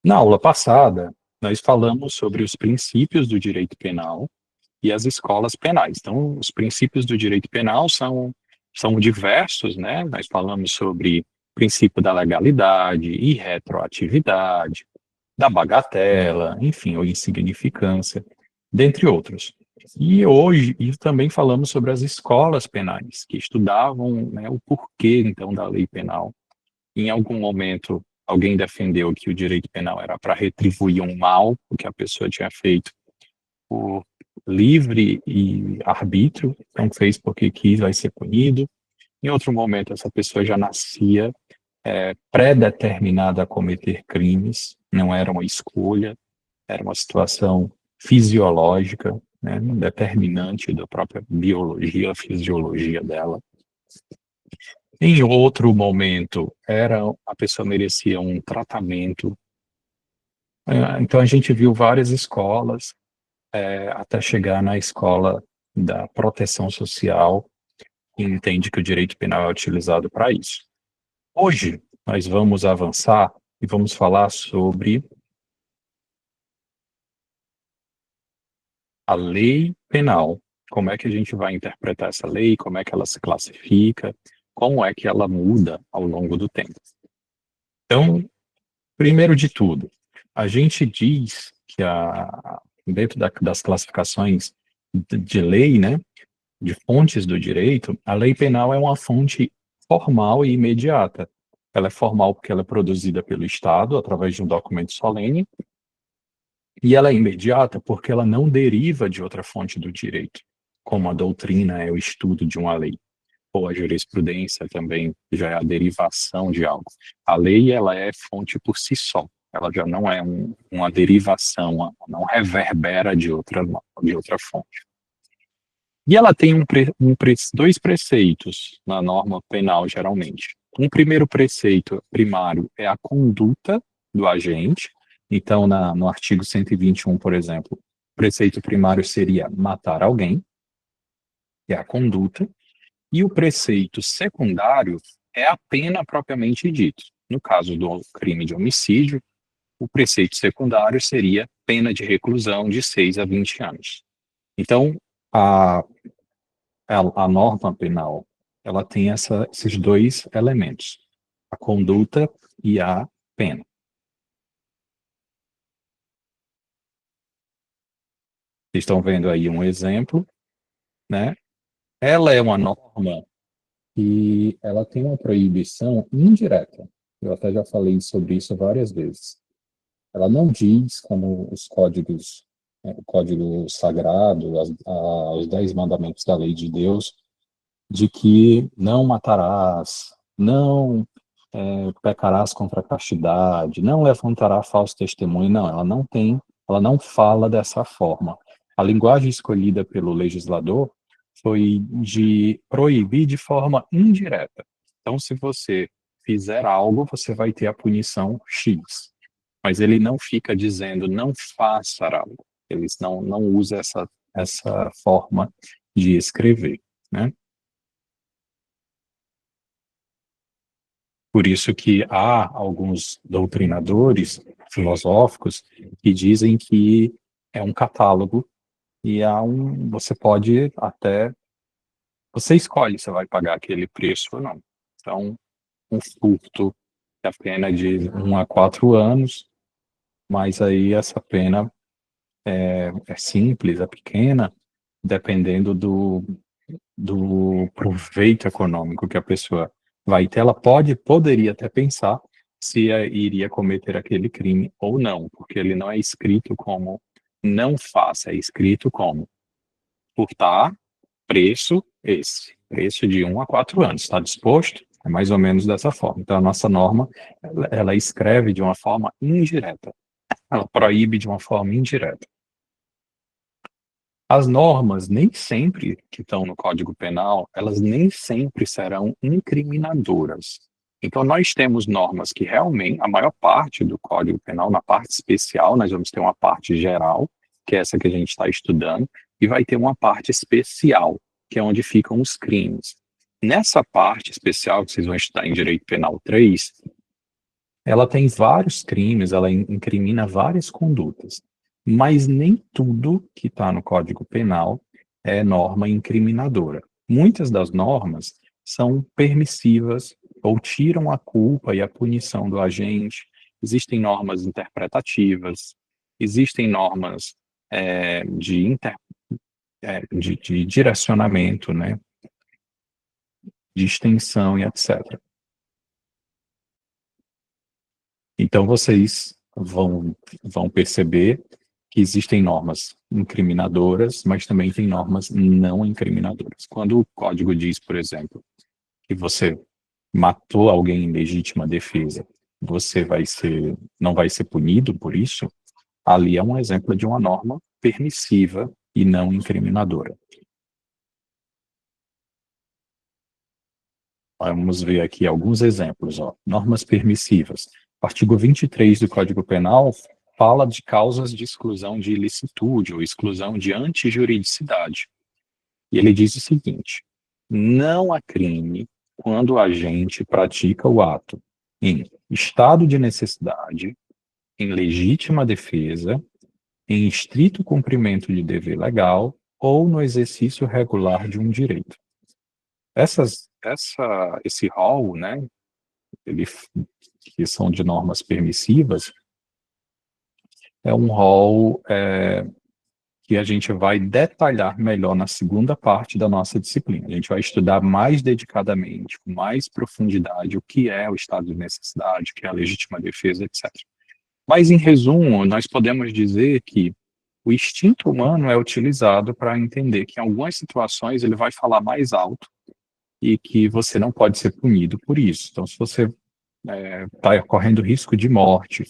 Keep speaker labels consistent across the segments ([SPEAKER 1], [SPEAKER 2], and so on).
[SPEAKER 1] Na aula passada, nós falamos sobre os princípios do direito penal e as escolas penais. Então, os princípios do direito penal são diversos, né? Nós falamos sobre o princípio da legalidade e retroatividade, da bagatela, enfim, ou insignificância, dentre outros. E também falamos sobre as escolas penais, que estudavam, né, o porquê, então, da lei penal. Em algum momento, alguém defendeu que o direito penal era para retribuir um mal, o que a pessoa tinha feito por livre e arbítrio, então fez porque quis, vai ser punido. Em outro momento, essa pessoa já nascia pré-determinada a cometer crimes, não era uma escolha, era uma situação fisiológica, né, determinante da própria biologia, fisiologia dela. Em outro momento, a pessoa merecia um tratamento. Então, a gente viu várias escolas, até chegar na escola da proteção social, e entende que o direito penal é utilizado para isso. Hoje, nós vamos avançar e vamos falar sobre a lei penal. Como é que a gente vai interpretar essa lei, como é que ela se classifica, como é que ela muda ao longo do tempo. Então, primeiro de tudo, a gente diz que dentro das classificações de lei, né, de fontes do direito, a lei penal é uma fonte formal e imediata. Ela é formal porque ela é produzida pelo Estado através de um documento solene, e ela é imediata porque ela não deriva de outra fonte do direito, como a doutrina é o estudo de uma lei, ou a jurisprudência também já é a derivação de algo. A lei, ela é fonte por si só, ela já não é uma derivação, não reverbera de outra fonte. E ela tem dois preceitos na norma penal, geralmente. Um primeiro preceito primário é a conduta do agente. Então, no artigo 121, por exemplo, o preceito primário seria matar alguém, que é a conduta, e o preceito secundário é a pena propriamente dita. No caso do crime de homicídio, o preceito secundário seria pena de reclusão de 6 a 20 anos. Então, a a norma penal, ela tem esses dois elementos, a conduta e a pena. Vocês estão vendo aí um exemplo, né? Ela é uma norma e ela tem uma proibição indireta. Eu até já falei sobre isso várias vezes. Ela não diz como os códigos, o código sagrado, os 10 mandamentos da lei de Deus, de que não matarás, não pecarás contra a castidade, não levantará falso testemunho. Não, ela não fala dessa forma. A linguagem escolhida pelo legislador foi de proibir de forma indireta. Então, se você fizer algo, você vai ter a punição X. Mas ele não fica dizendo não faça algo. Eles não usam essa forma de escrever, né? Por isso que há alguns doutrinadores filosóficos que dizem que é um catálogo e você pode até, você escolhe se vai pagar aquele preço ou não. Então, um furto é a pena de 1 a 4 anos, mas aí essa pena é simples, é pequena, dependendo do proveito econômico que a pessoa vai ter, ela poderia até pensar se iria cometer aquele crime ou não, porque ele não é escrito como não faça, é escrito como furtar, preço esse, preço de 1 a 4 anos, está disposto? É mais ou menos dessa forma. Então, a nossa norma, ela escreve de uma forma indireta, ela proíbe de uma forma indireta. As normas, nem sempre que estão no Código Penal, elas nem sempre serão incriminadoras. Então, nós temos normas que realmente, a maior parte do Código Penal, na parte especial, nós vamos ter uma parte geral, que é essa que a gente está estudando, e vai ter uma parte especial, que é onde ficam os crimes. Nessa parte especial, que vocês vão estudar em Direito Penal 3, ela tem vários crimes, ela incrimina várias condutas, mas nem tudo que está no Código Penal é norma incriminadora. Muitas das normas são permissivas ou tiram a culpa e a punição do agente. Existem normas interpretativas, existem normas de direcionamento, né, de extensão e etc. Então, vocês vão perceber que existem normas incriminadoras, mas também tem normas não incriminadoras. Quando o código diz, por exemplo, que você matou alguém em legítima defesa, não vai ser punido por isso, ali é um exemplo de uma norma permissiva e não incriminadora. Vamos ver aqui alguns exemplos. Normas permissivas. O artigo 23 do Código Penal fala de causas de exclusão de ilicitude ou exclusão de antijuridicidade. E ele diz o seguinte: não há crime quando o agente pratica o ato em estado de necessidade, em legítima defesa, em estrito cumprimento de dever legal ou no exercício regular de um direito. Esse rol, né, que são de normas permissivas, é um rol que a gente vai detalhar melhor na segunda parte da nossa disciplina. A gente vai estudar mais dedicadamente, com mais profundidade, o que é o estado de necessidade, o que é a legítima defesa, etc. Mas, em resumo, nós podemos dizer que o instinto humano é utilizado para entender que, em algumas situações, ele vai falar mais alto e que você não pode ser punido por isso. Então, se você está correndo risco de morte,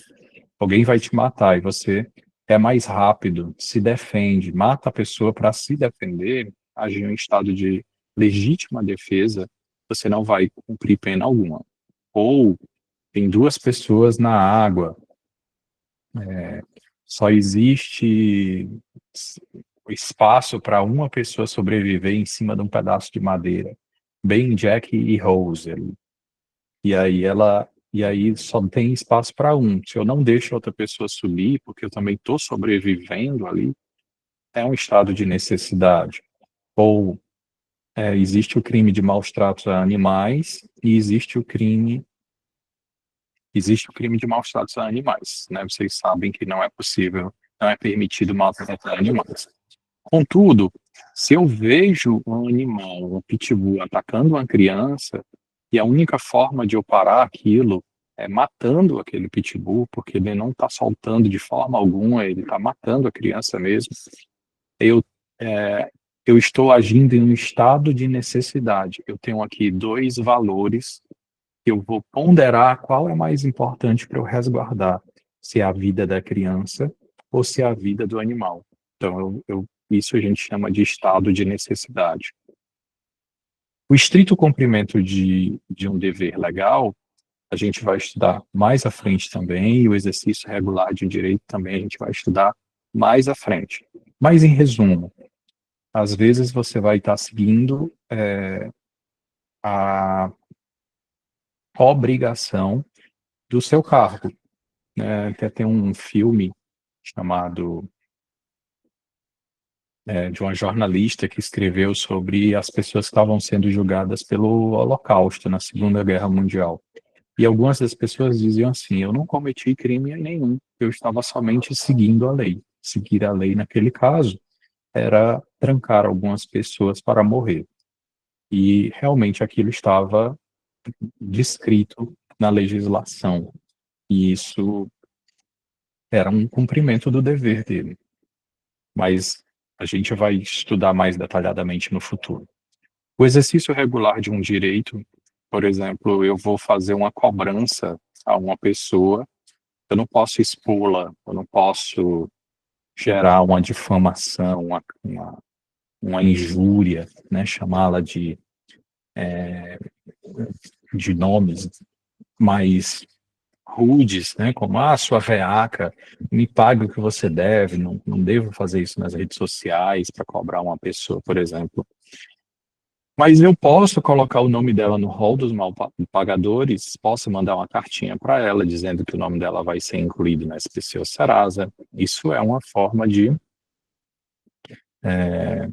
[SPEAKER 1] alguém vai te matar e você é mais rápido, se defende, mata a pessoa para se defender, agir em estado de legítima defesa, você não vai cumprir pena alguma. Ou tem duas pessoas na água, só existe espaço para uma pessoa sobreviver em cima de um pedaço de madeira, bem Jack e Rose ali. E aí só tem espaço para um. Se eu não deixo outra pessoa subir, porque eu também estou sobrevivendo ali, é um estado de necessidade. Ou existe o crime de maus tratos a animais e existe o crime de maus tratos a animais, né? Vocês sabem que não é possível, não é permitido maltratar animais. Contudo, se eu vejo um animal, um pitbull, atacando uma criança, e a única forma de eu parar aquilo é matando aquele pitbull, porque ele não está soltando de forma alguma, ele está matando a criança mesmo, eu, eu estou agindo em um estado de necessidade. Eu tenho aqui dois valores que eu vou ponderar qual é mais importante para eu resguardar, se é a vida da criança ou se é a vida do animal. Então, isso a gente chama de estado de necessidade. O estrito cumprimento de um dever legal, a gente vai estudar mais à frente também, e o exercício regular de um direito também a gente vai estudar mais à frente. Mas, em resumo, às vezes você vai estar seguindo a obrigação do seu cargo. Até tem um filme chamado de uma jornalista que escreveu sobre as pessoas que estavam sendo julgadas pelo Holocausto na Segunda Guerra Mundial. E algumas das pessoas diziam assim: eu não cometi crime nenhum, eu estava somente seguindo a lei. Seguir a lei naquele caso era trancar algumas pessoas para morrer. E realmente aquilo estava descrito na legislação. E isso era um cumprimento do dever dele. Mas a gente vai estudar mais detalhadamente no futuro. O exercício regular de um direito, por exemplo, eu vou fazer uma cobrança a uma pessoa, eu não posso expô-la, eu não posso gerar uma difamação, uma injúria, né, chamá-la de nomes mais rudes, né, como, sua veaca, me pague o que você deve, não devo fazer isso nas redes sociais para cobrar uma pessoa, por exemplo. Mas eu posso colocar o nome dela no rol dos mal pagadores, posso mandar uma cartinha para ela dizendo que o nome dela vai ser incluído na SPC ou Serasa. Isso é uma forma de é,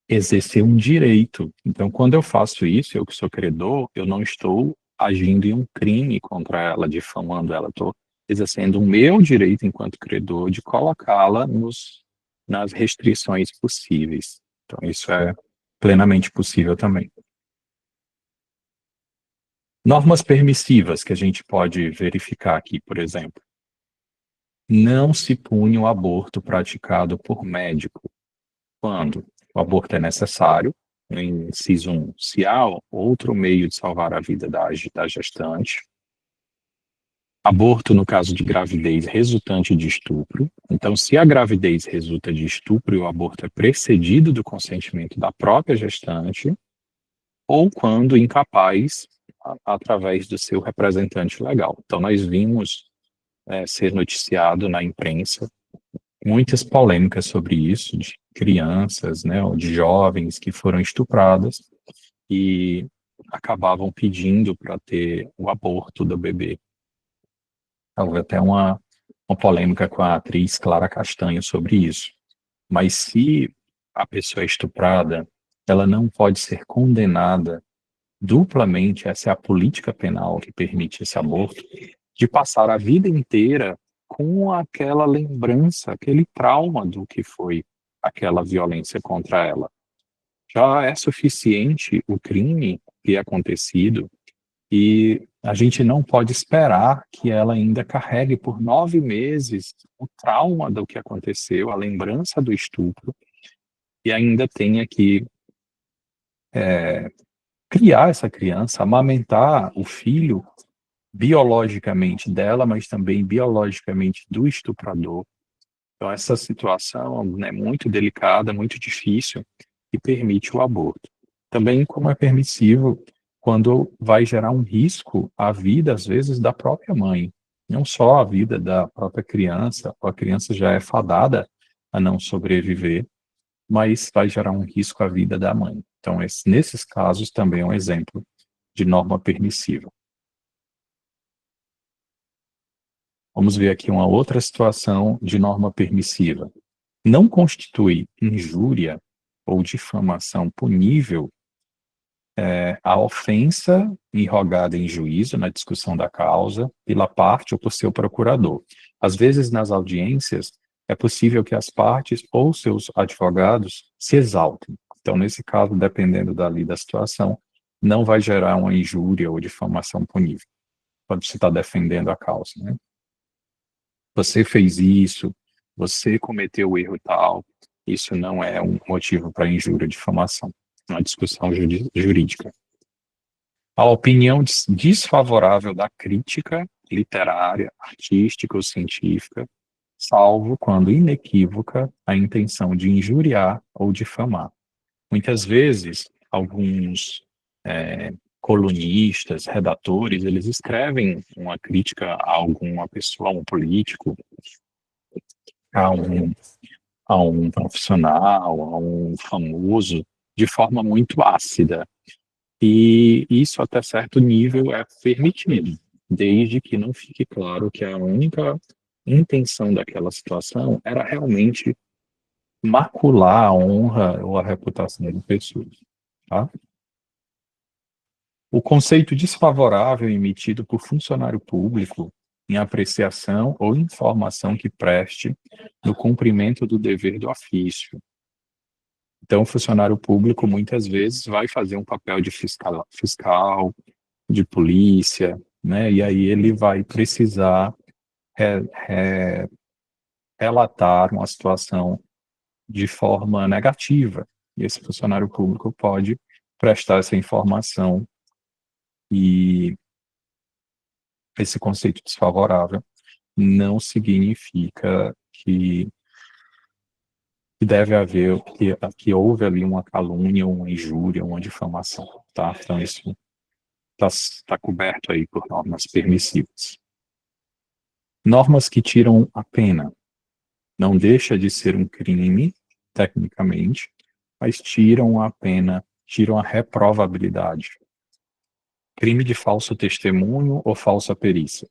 [SPEAKER 1] exercer um direito. Então, quando eu faço isso, eu que sou credor, eu não estou agindo em um crime contra ela, difamando ela, estou exercendo o meu direito enquanto credor de colocá-la nas restrições possíveis. Então, isso é plenamente possível também. Normas permissivas que a gente pode verificar aqui, por exemplo. Não se pune o aborto praticado por médico quando o aborto é necessário, no inciso 1, se há outro meio de salvar a vida da gestante. Aborto no caso de gravidez resultante de estupro. Então, se a gravidez resulta de estupro e o aborto é precedido do consentimento da própria gestante, ou quando incapaz, através do seu representante legal. Então, nós vimos ser noticiado na imprensa muitas polêmicas sobre isso, de crianças, né, ou de jovens que foram estupradas e acabavam pedindo para ter o aborto do bebê. Houve até uma polêmica com a atriz Clara Castanho sobre isso. Mas se a pessoa é estuprada, ela não pode ser condenada duplamente, essa é a política penal que permite esse aborto, de passar a vida inteira com aquela lembrança, aquele trauma do que foi aquela violência contra ela. Já é suficiente o crime ter acontecido e a gente não pode esperar que ela ainda carregue por 9 meses o trauma do que aconteceu, a lembrança do estupro, e ainda tenha que criar essa criança, amamentar o filho biologicamente dela, mas também biologicamente do estuprador. Então, essa situação é muito delicada, muito difícil e permite o aborto. Também, como é permissível quando vai gerar um risco à vida, às vezes, da própria mãe. Não só a vida da própria criança, a criança já é fadada a não sobreviver, mas vai gerar um risco à vida da mãe. Então, nesses casos, também é um exemplo de norma permissiva. Vamos ver aqui uma outra situação de norma permissiva. Não constitui injúria ou difamação punível a ofensa irrogada em juízo na discussão da causa pela parte ou por seu procurador. Às vezes, nas audiências, é possível que as partes ou seus advogados se exaltem. Então, nesse caso, dependendo da situação, não vai gerar uma injúria ou difamação punível, quando você está defendendo a causa, né? Você fez isso, você cometeu o erro tal, isso não é um motivo para injúria ou difamação. É uma discussão jurídica. A opinião desfavorável da crítica literária, artística ou científica, salvo quando inequívoca a intenção de injuriar ou difamar. Muitas vezes, alguns colunistas, redatores, eles escrevem uma crítica a alguma pessoa, a um político, a um, a um profissional, a um famoso, de forma muito ácida. E isso, até certo nível, é permitido, desde que não fique claro que a única intenção daquela situação era realmente macular a honra ou a reputação de pessoas. Tá? O conceito desfavorável emitido por funcionário público em apreciação ou informação que preste no cumprimento do dever do ofício. Então, o funcionário público muitas vezes vai fazer um papel de fiscal, de polícia, né? E aí ele vai precisar relatar uma situação de forma negativa. E esse funcionário público pode prestar essa informação e esse conceito desfavorável não significa que deve haver, que houve ali uma calúnia, uma injúria, uma difamação, tá? Então isso está coberto aí por normas permissivas. Normas que tiram a pena. Não deixa de ser um crime, tecnicamente, mas tiram a pena tiram a reprovabilidade. Crime de falso testemunho ou falsa perícia.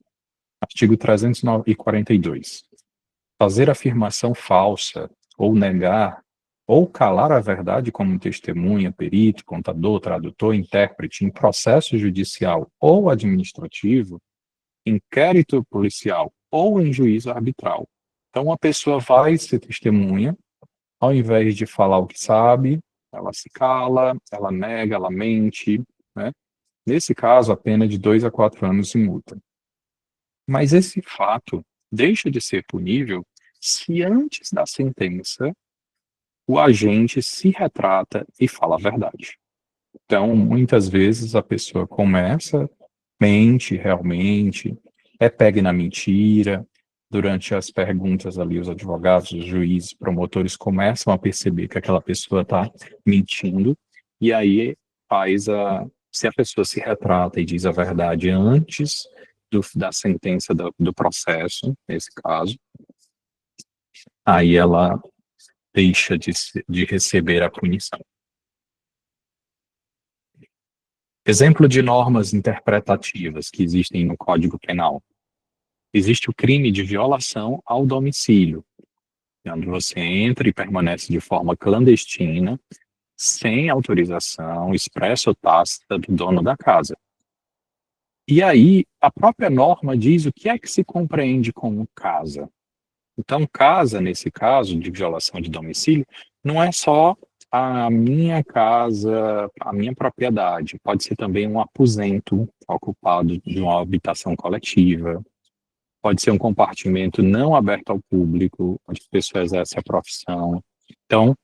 [SPEAKER 1] Artigo 342. Fazer afirmação falsa ou negar ou calar a verdade como testemunha, perito, contador, tradutor, intérprete em processo judicial ou administrativo, inquérito policial ou em juízo arbitral. Então, a pessoa vai ser testemunha, ao invés de falar o que sabe, ela se cala, ela nega, ela mente, né? Nesse caso, a pena é de 2 a 4 anos de multa. Mas esse fato deixa de ser punível se antes da sentença o agente se retrata e fala a verdade. Então, muitas vezes a pessoa começa, mente realmente, é pega na mentira. Durante as perguntas ali, os advogados, os juízes, promotores começam a perceber que aquela pessoa está mentindo, e aí se a pessoa se retrata e diz a verdade antes da sentença do processo, nesse caso, aí ela deixa de receber a punição. Exemplo de normas interpretativas que existem no Código Penal. Existe o crime de violação ao domicílio, onde você entra e permanece de forma clandestina, sem autorização expressa ou tácita do dono da casa. E aí, a própria norma diz o que é que se compreende como casa. Então, casa, nesse caso de violação de domicílio, não é só a minha casa, a minha propriedade, pode ser também um aposento ocupado de uma habitação coletiva, pode ser um compartimento não aberto ao público, onde a pessoa exerce a profissão. Então,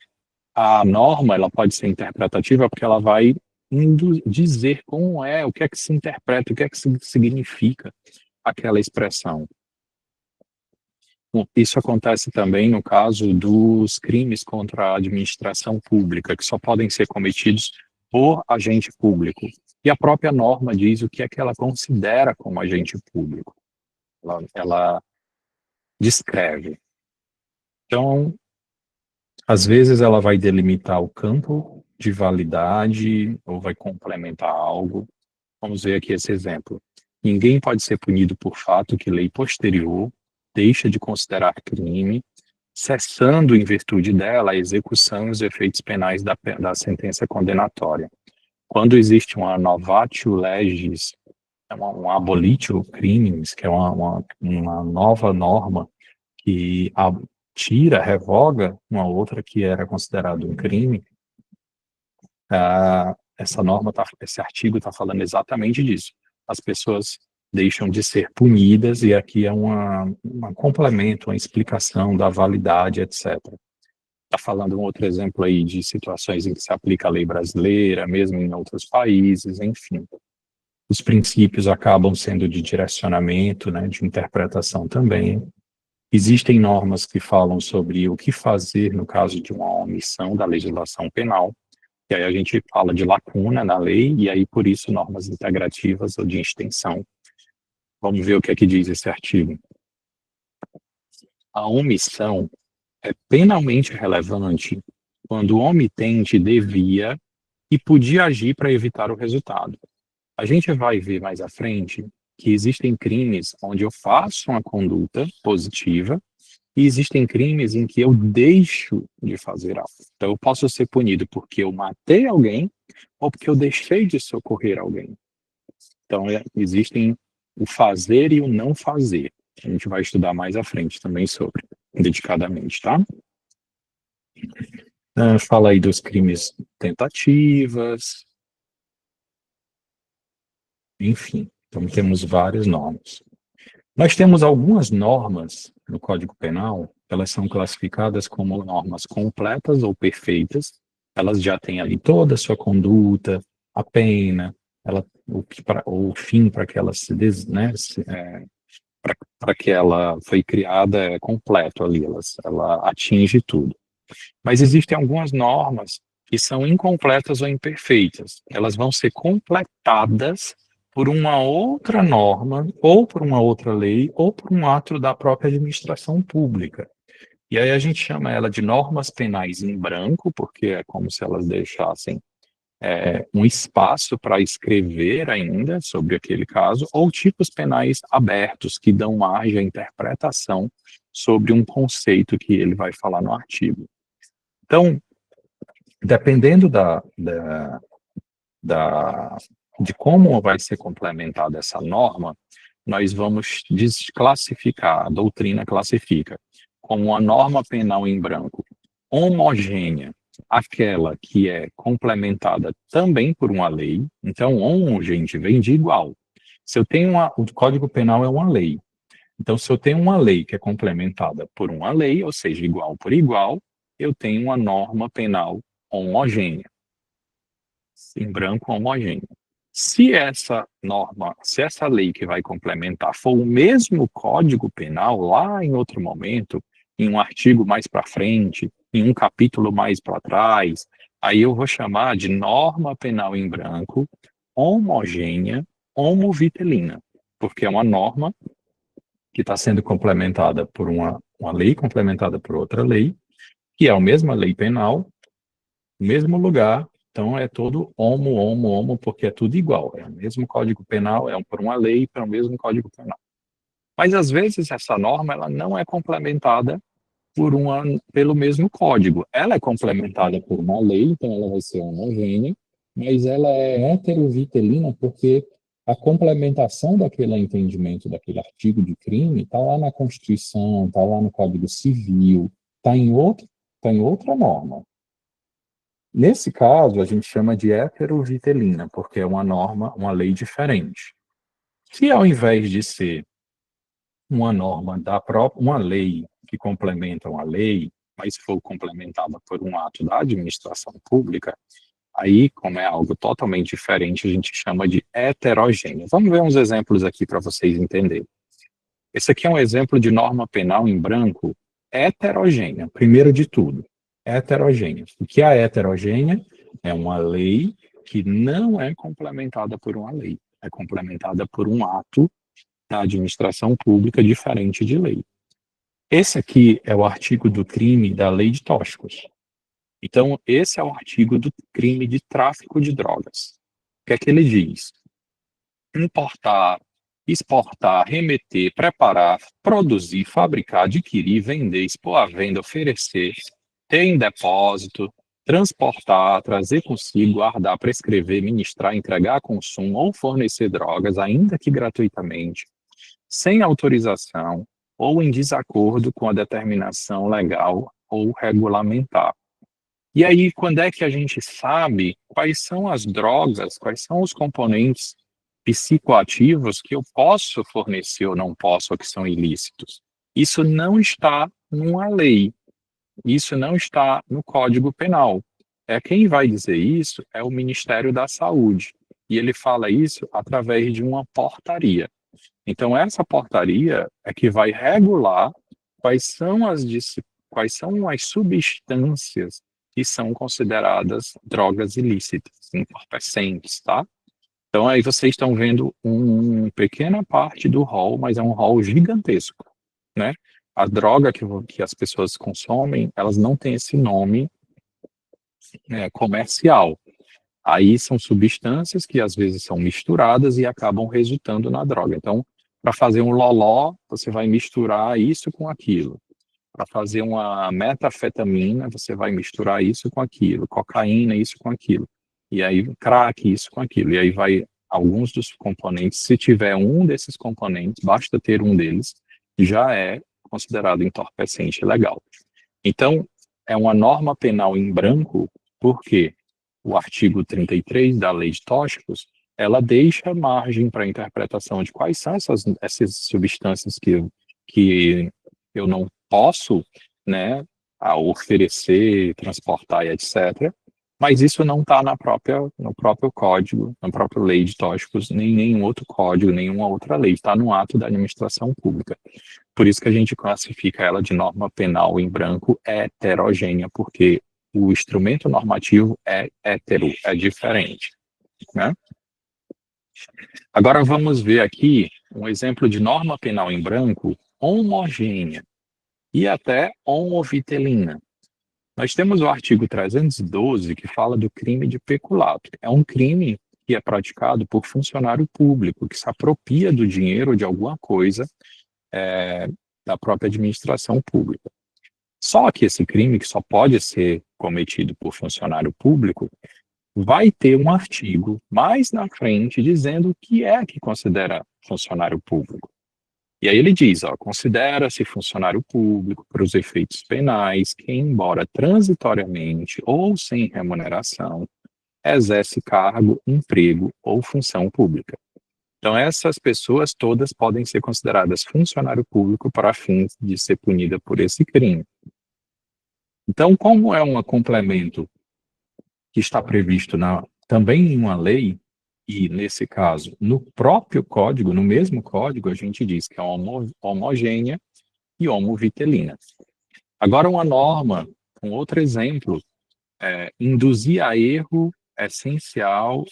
[SPEAKER 1] a norma ela pode ser interpretativa porque ela vai dizer como é, o que é que se interpreta, o que é que significa aquela expressão. Isso acontece também no caso dos crimes contra a administração pública, que só podem ser cometidos por agente público. E a própria norma diz o que é que ela considera como agente público. Ela descreve. Então, às vezes ela vai delimitar o campo de validade ou vai complementar algo. Vamos ver aqui esse exemplo. Ninguém pode ser punido por fato que lei posterior deixa de considerar crime, cessando em virtude dela a execução e os efeitos penais da sentença condenatória. Quando existe uma novatio legis, um abolitio crimes, que é uma nova norma que tira, revoga uma outra que era considerada um crime, essa norma, esse artigo está falando exatamente disso. As pessoas deixam de ser punidas e aqui é um complemento, uma explicação da validade, etc. Está falando um outro exemplo aí de situações em que se aplica a lei brasileira, mesmo em outros países, enfim. Os princípios acabam sendo de direcionamento, né, de interpretação também. Existem normas que falam sobre o que fazer no caso de uma omissão da legislação penal, e aí a gente fala de lacuna na lei, e aí por isso normas integrativas ou de extensão. Vamos ver o que é que diz esse artigo. A omissão é penalmente relevante quando o omitente devia e podia agir para evitar o resultado. A gente vai ver mais à frente que existem crimes onde eu faço uma conduta positiva e existem crimes em que eu deixo de fazer algo. Então, eu posso ser punido porque eu matei alguém ou porque eu deixei de socorrer alguém. Então, existem o fazer e o não fazer. A gente vai estudar mais à frente também sobre, dedicadamente, tá? Fala aí dos crimes tentativas, enfim. Então, temos várias normas. Nós temos algumas normas no Código Penal, elas são classificadas como normas completas ou perfeitas, elas já têm ali toda a sua conduta, a pena, o fim para que ela para que ela foi criada é completo ali, ela atinge tudo. Mas existem algumas normas que são incompletas ou imperfeitas. Elas vão ser completadas por uma outra norma, ou por uma outra lei, ou por um ato da própria administração pública. E aí a gente chama ela de normas penais em branco, porque é como se elas deixassem um espaço para escrever ainda sobre aquele caso, ou tipos penais abertos, que dão margem à interpretação sobre um conceito que ele vai falar no artigo. Então, dependendo de como vai ser complementada essa norma, nós vamos desclassificar, a doutrina classifica, como uma norma penal em branco homogênea, aquela que é complementada também por uma lei. Então, homo, gente, vem de igual. Se eu tenho o Código Penal é uma lei. Então, se eu tenho uma lei que é complementada por uma lei, ou seja, igual por igual, eu tenho uma norma penal homogênea, em branco homogêneo. Se essa lei que vai complementar for o mesmo Código Penal lá em outro momento, em um artigo mais para frente, em um capítulo mais para trás, aí eu vou chamar de norma penal em branco homogênea homovitelina, porque é uma norma que está sendo complementada por uma lei complementada por outra lei, que é a mesma lei penal, mesmo lugar. Então, é todo homo, porque é tudo igual. É o mesmo Código Penal, por uma lei, para o mesmo Código Penal. Mas, às vezes, essa norma ela não é complementada pelo mesmo código. Ela é complementada por uma lei, então ela vai ser homogênea, mas ela é heterovitelina porque a complementação daquele entendimento daquele artigo de crime está lá na Constituição, está lá no Código Civil, tá em outra norma. Nesse caso, a gente chama de heterovitelina, porque é uma norma, uma lei diferente. Se ao invés de ser uma norma uma lei que complementa uma lei, mas for complementada por um ato da administração pública, aí, como é algo totalmente diferente, a gente chama de heterogênea. Vamos ver uns exemplos aqui para vocês entenderem. Esse aqui é um exemplo de norma penal em branco heterogênea, primeiro de tudo, heterogênea. O que é heterogênea? É uma lei que não é complementada por uma lei, é complementada por um ato da administração pública diferente de lei. Esse aqui é o artigo do crime da lei de tóxicos. Então, esse é o artigo do crime de tráfico de drogas. O que é que ele diz? Importar, exportar, remeter, preparar, produzir, fabricar, adquirir, vender, expor à venda, oferecer, ter em depósito, transportar, trazer consigo, guardar, prescrever, ministrar, entregar a consumo ou fornecer drogas, ainda que gratuitamente, sem autorização ou em desacordo com a determinação legal ou regulamentar. E aí, quando é que a gente sabe quais são as drogas, quais são os componentes psicoativos que eu posso fornecer ou não posso, ou que são ilícitos? Isso não está numa lei, isso não está no Código Penal. Quem vai dizer isso é o Ministério da Saúde, e ele fala isso através de uma portaria. Então, essa portaria é que vai regular quais são as substâncias que são consideradas drogas ilícitas, entorpecentes, tá? Então, aí vocês estão vendo uma pequena parte do rol, mas é um rol gigantesco, né? A droga que as pessoas consomem, elas não têm esse nome comercial. Aí são substâncias que às vezes são misturadas e acabam resultando na droga. Então, para fazer um loló, você vai misturar isso com aquilo. Para fazer uma metafetamina, você vai misturar isso com aquilo, cocaína, isso com aquilo. E aí, crack, isso com aquilo. E aí vai alguns dos componentes, se tiver um desses componentes, basta ter um deles, já é considerado entorpecente legal. Então, é uma norma penal em branco, porque o artigo 33 da Lei de Tóxicos, ela deixa margem para a interpretação de quais são essas substâncias que eu não posso, né, oferecer, transportar e etc. Mas isso não está no próprio código, na própria lei de tóxicos, nem nenhum outro código, nenhuma outra lei. Está no ato da administração pública. Por isso que a gente classifica ela de norma penal em branco heterogênea, porque o instrumento normativo é hétero, é diferente, né? Agora vamos ver aqui um exemplo de norma penal em branco homogênea e até homovitelina. Nós temos o artigo 312, que fala do crime de peculato. É um crime que é praticado por funcionário público, que se apropria do dinheiro de alguma coisa da própria administração pública. Só que esse crime, que só pode ser cometido por funcionário público, vai ter um artigo mais na frente dizendo o que é que considera funcionário público. E aí ele diz, considera-se funcionário público para os efeitos penais que, embora transitoriamente ou sem remuneração, exerce cargo, emprego ou função pública. Então, essas pessoas todas podem ser consideradas funcionário público para fins de ser punida por esse crime. Então, como é um complemento que está previsto também em uma lei, e nesse caso, no próprio código, no mesmo código, a gente diz que é homogênea e homovitelina. Agora, uma norma, um outro exemplo, induzir a erro essencial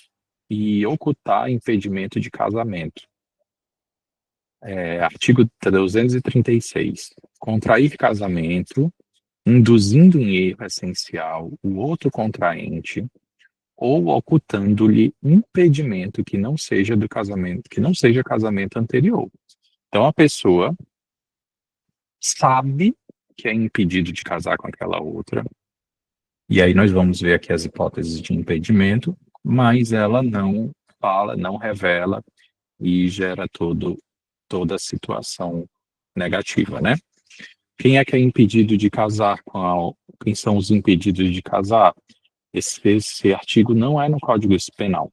[SPEAKER 1] e ocultar impedimento de casamento. Artigo 236. Contrair casamento, induzindo em erro essencial o outro contraente ou ocultando-lhe impedimento que não seja do casamento, que não seja casamento anterior. Então a pessoa sabe que é impedido de casar com aquela outra, e aí nós vamos ver aqui as hipóteses de impedimento, mas ela não fala, não revela e gera toda a situação negativa, né? Quem é que é impedido de casar quem são os impedidos de casar? Esse artigo não é no Código Penal,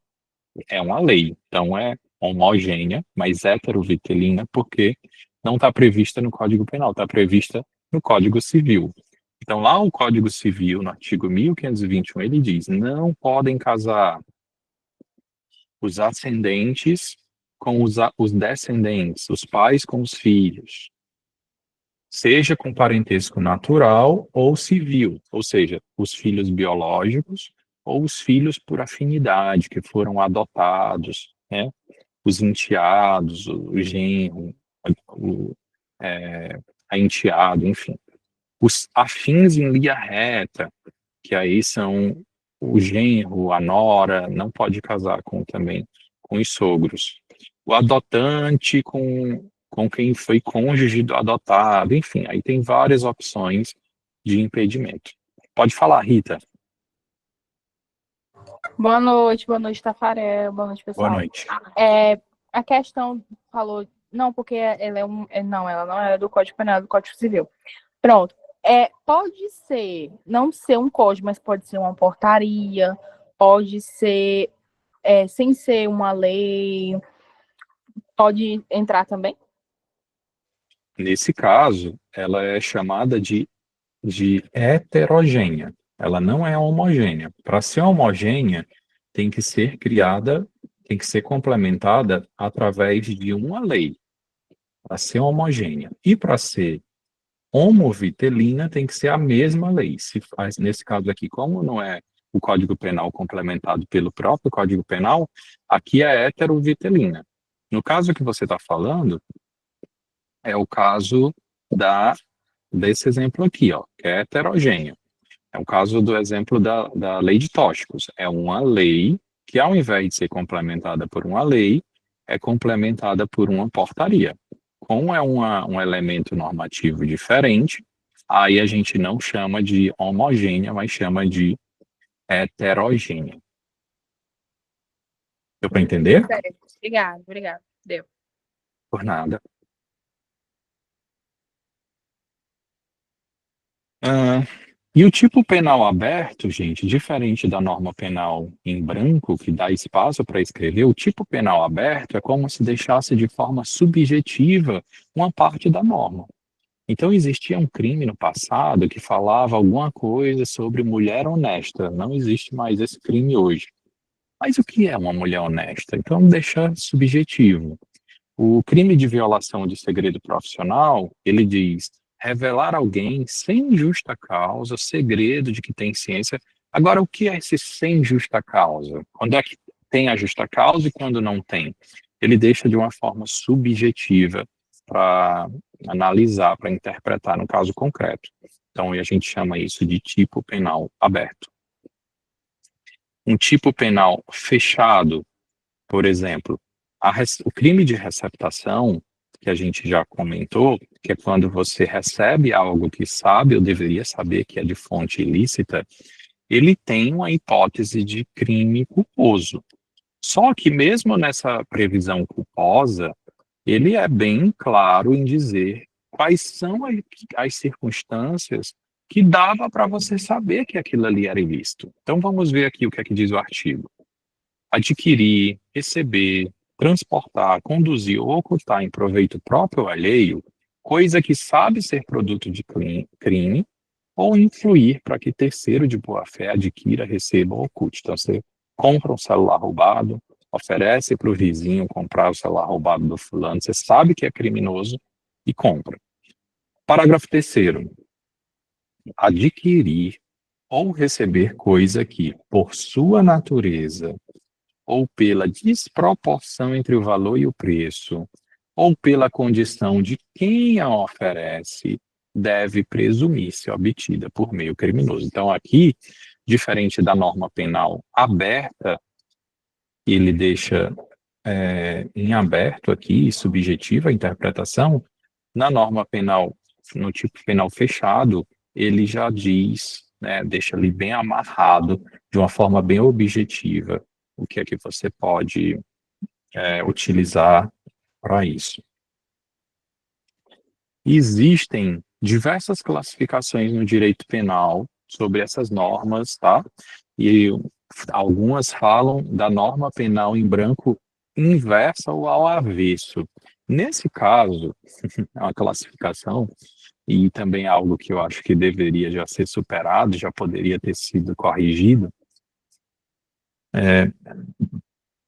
[SPEAKER 1] é uma lei, então é homogênea, mas heterovitelina, porque não está prevista no Código Penal, está prevista no Código Civil. Então, lá o Código Civil, no artigo 1521, ele diz: não podem casar os ascendentes com os descendentes, os pais com os filhos, seja com parentesco natural ou civil, ou seja, os filhos biológicos ou os filhos por afinidade, que foram adotados, né? Os enteados, o genro, a enteado, enfim. Os afins em linha reta, que aí são o genro, a nora, não pode casar também com os sogros. O adotante com quem foi cônjuge do adotado, enfim, aí tem várias opções de impedimento. Pode falar, Rita.
[SPEAKER 2] Boa noite, Tafarel, boa noite,
[SPEAKER 1] Boa
[SPEAKER 2] pessoal.
[SPEAKER 1] noite.
[SPEAKER 2] A questão falou, não, porque ela não, ela não é do Código Penal, é do Código Civil. Pronto. Pode ser, não ser um código, mas pode ser uma portaria, pode ser sem ser uma lei, pode entrar também?
[SPEAKER 1] Nesse caso, ela é chamada de heterogênea. Ela não é homogênea. Para ser homogênea, tem que ser criada, tem que ser complementada através de uma lei, para ser homogênea. E para ser homovitelina, tem que ser a mesma lei. Se faz, nesse caso aqui, como não é o Código Penal complementado pelo próprio Código Penal, aqui é heterovitelina. No caso que você está falando, é o caso desse exemplo aqui, que é heterogêneo. É o caso do exemplo da lei de tóxicos. É uma lei que, ao invés de ser complementada por uma lei, é complementada por uma portaria. Como é um elemento normativo diferente, aí a gente não chama de homogênea, mas chama de heterogênea. Deu para entender?
[SPEAKER 2] Certo. Obrigado. Deu.
[SPEAKER 1] Por nada. E o tipo penal aberto, gente, diferente da norma penal em branco, que dá espaço para escrever, o tipo penal aberto é como se deixasse de forma subjetiva uma parte da norma. Então, existia um crime no passado que falava alguma coisa sobre mulher honesta. Não existe mais esse crime hoje. Mas o que é uma mulher honesta? Então, deixa subjetivo. O crime de violação de segredo profissional, ele diz revelar alguém sem justa causa, segredo de que tem ciência. Agora, o que é esse sem justa causa? Quando é que tem a justa causa e quando não tem? Ele deixa de uma forma subjetiva para analisar, para interpretar no caso concreto. Então, a gente chama isso de tipo penal aberto. Um tipo penal fechado, por exemplo, o crime de receptação, que a gente já comentou, que é quando você recebe algo que sabe ou deveria saber que é de fonte ilícita, ele tem uma hipótese de crime culposo. Só que mesmo nessa previsão culposa, ele é bem claro em dizer quais são as circunstâncias que dava para você saber que aquilo ali era ilícito. Então vamos ver aqui o que é que diz o artigo. Adquirir, receber, transportar, conduzir ou ocultar em proveito próprio ou alheio, coisa que sabe ser produto de crime, ou influir para que terceiro de boa-fé adquira, receba ou oculte. Então, você compra um celular roubado, oferece para o vizinho comprar o celular roubado do fulano, você sabe que é criminoso e compra. Parágrafo 3º. Adquirir ou receber coisa que, por sua natureza, ou pela desproporção entre o valor e o preço, ou pela condição de quem a oferece, deve presumir-se obtida por meio criminoso. Então, aqui, diferente da norma penal aberta, ele deixa em aberto aqui, subjetiva a interpretação, na norma penal, no tipo penal fechado, ele já diz, né, deixa ali bem amarrado, de uma forma bem objetiva, o que é que você pode utilizar para isso. Existem diversas classificações no direito penal sobre essas normas, tá? E algumas falam da norma penal em branco inversa ou ao avesso. Nesse caso, é uma classificação e também algo que eu acho que deveria já ser superado, já poderia ter sido corrigido,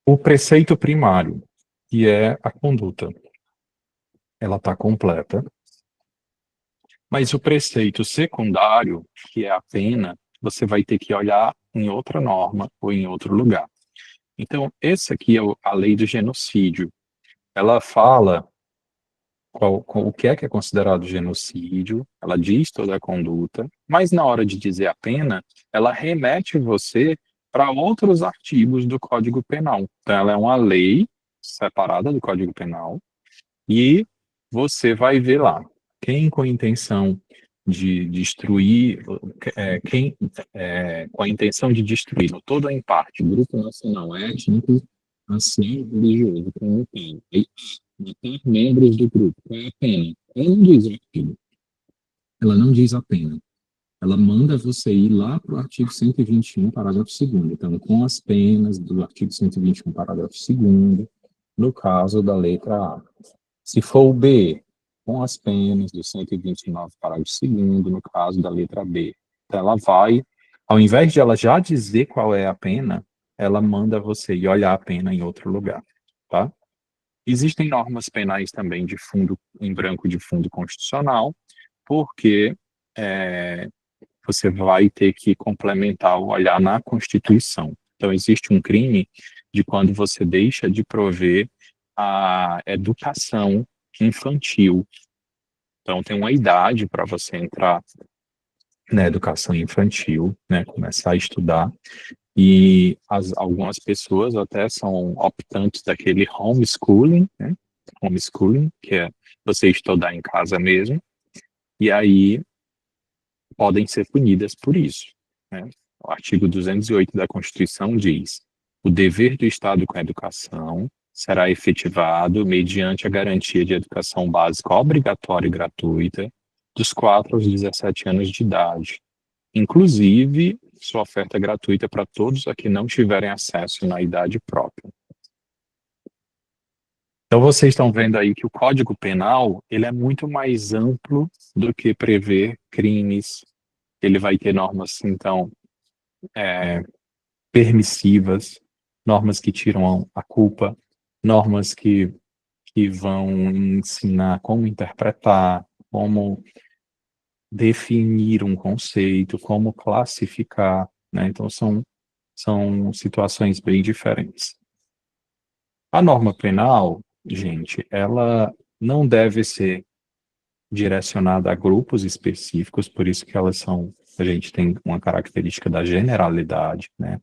[SPEAKER 1] o preceito primário, que é a conduta, ela está completa, mas o preceito secundário, que é a pena, você vai ter que olhar em outra norma ou em outro lugar. Então, esse aqui é a lei do genocídio. Ela fala o que é considerado genocídio, ela diz toda a conduta, mas na hora de dizer a pena, ela remete você para outros artigos do Código Penal. Então, ela é uma lei separada do Código Penal e você vai ver lá quem com intenção de destruir, com a intenção de destruir, no todo ou em parte, grupo nacional étnico, assim, religioso, como tem. Matar membros do grupo. Qual é a pena? Ela não diz aquilo. Ela não diz a pena. Ela manda você ir lá para o artigo 121, parágrafo 2º. Então, com as penas do artigo 121, parágrafo 2º, no caso da letra A. Se for o B, com as penas do 129, parágrafo 2º, no caso da letra B. Então, ela vai, ao invés de ela já dizer qual é a pena, ela manda você ir olhar a pena em outro lugar, tá? Existem normas penais também de fundo em branco de fundo constitucional, porque você vai ter que complementar o olhar na Constituição. Então, existe um crime de quando você deixa de prover a educação infantil. Então, tem uma idade para você entrar na educação infantil, né, começar a estudar, e algumas pessoas até são optantes daquele homeschooling, né, homeschooling, que é você estudar em casa mesmo, e aí podem ser punidas por isso, né? O artigo 208 da Constituição diz: o dever do Estado com a educação será efetivado mediante a garantia de educação básica obrigatória e gratuita dos 4 aos 17 anos de idade, inclusive sua oferta gratuita para todos a que não tiverem acesso na idade própria. Então, vocês estão vendo aí que o Código Penal ele é muito mais amplo do que prever crimes. Ele vai ter normas, então, permissivas, normas que tiram a culpa, normas que vão ensinar como interpretar, como definir um conceito, como classificar, né? Então, são situações bem diferentes. A norma penal, gente, ela não deve ser direcionada a grupos específicos, por isso que a gente tem uma característica da generalidade, né?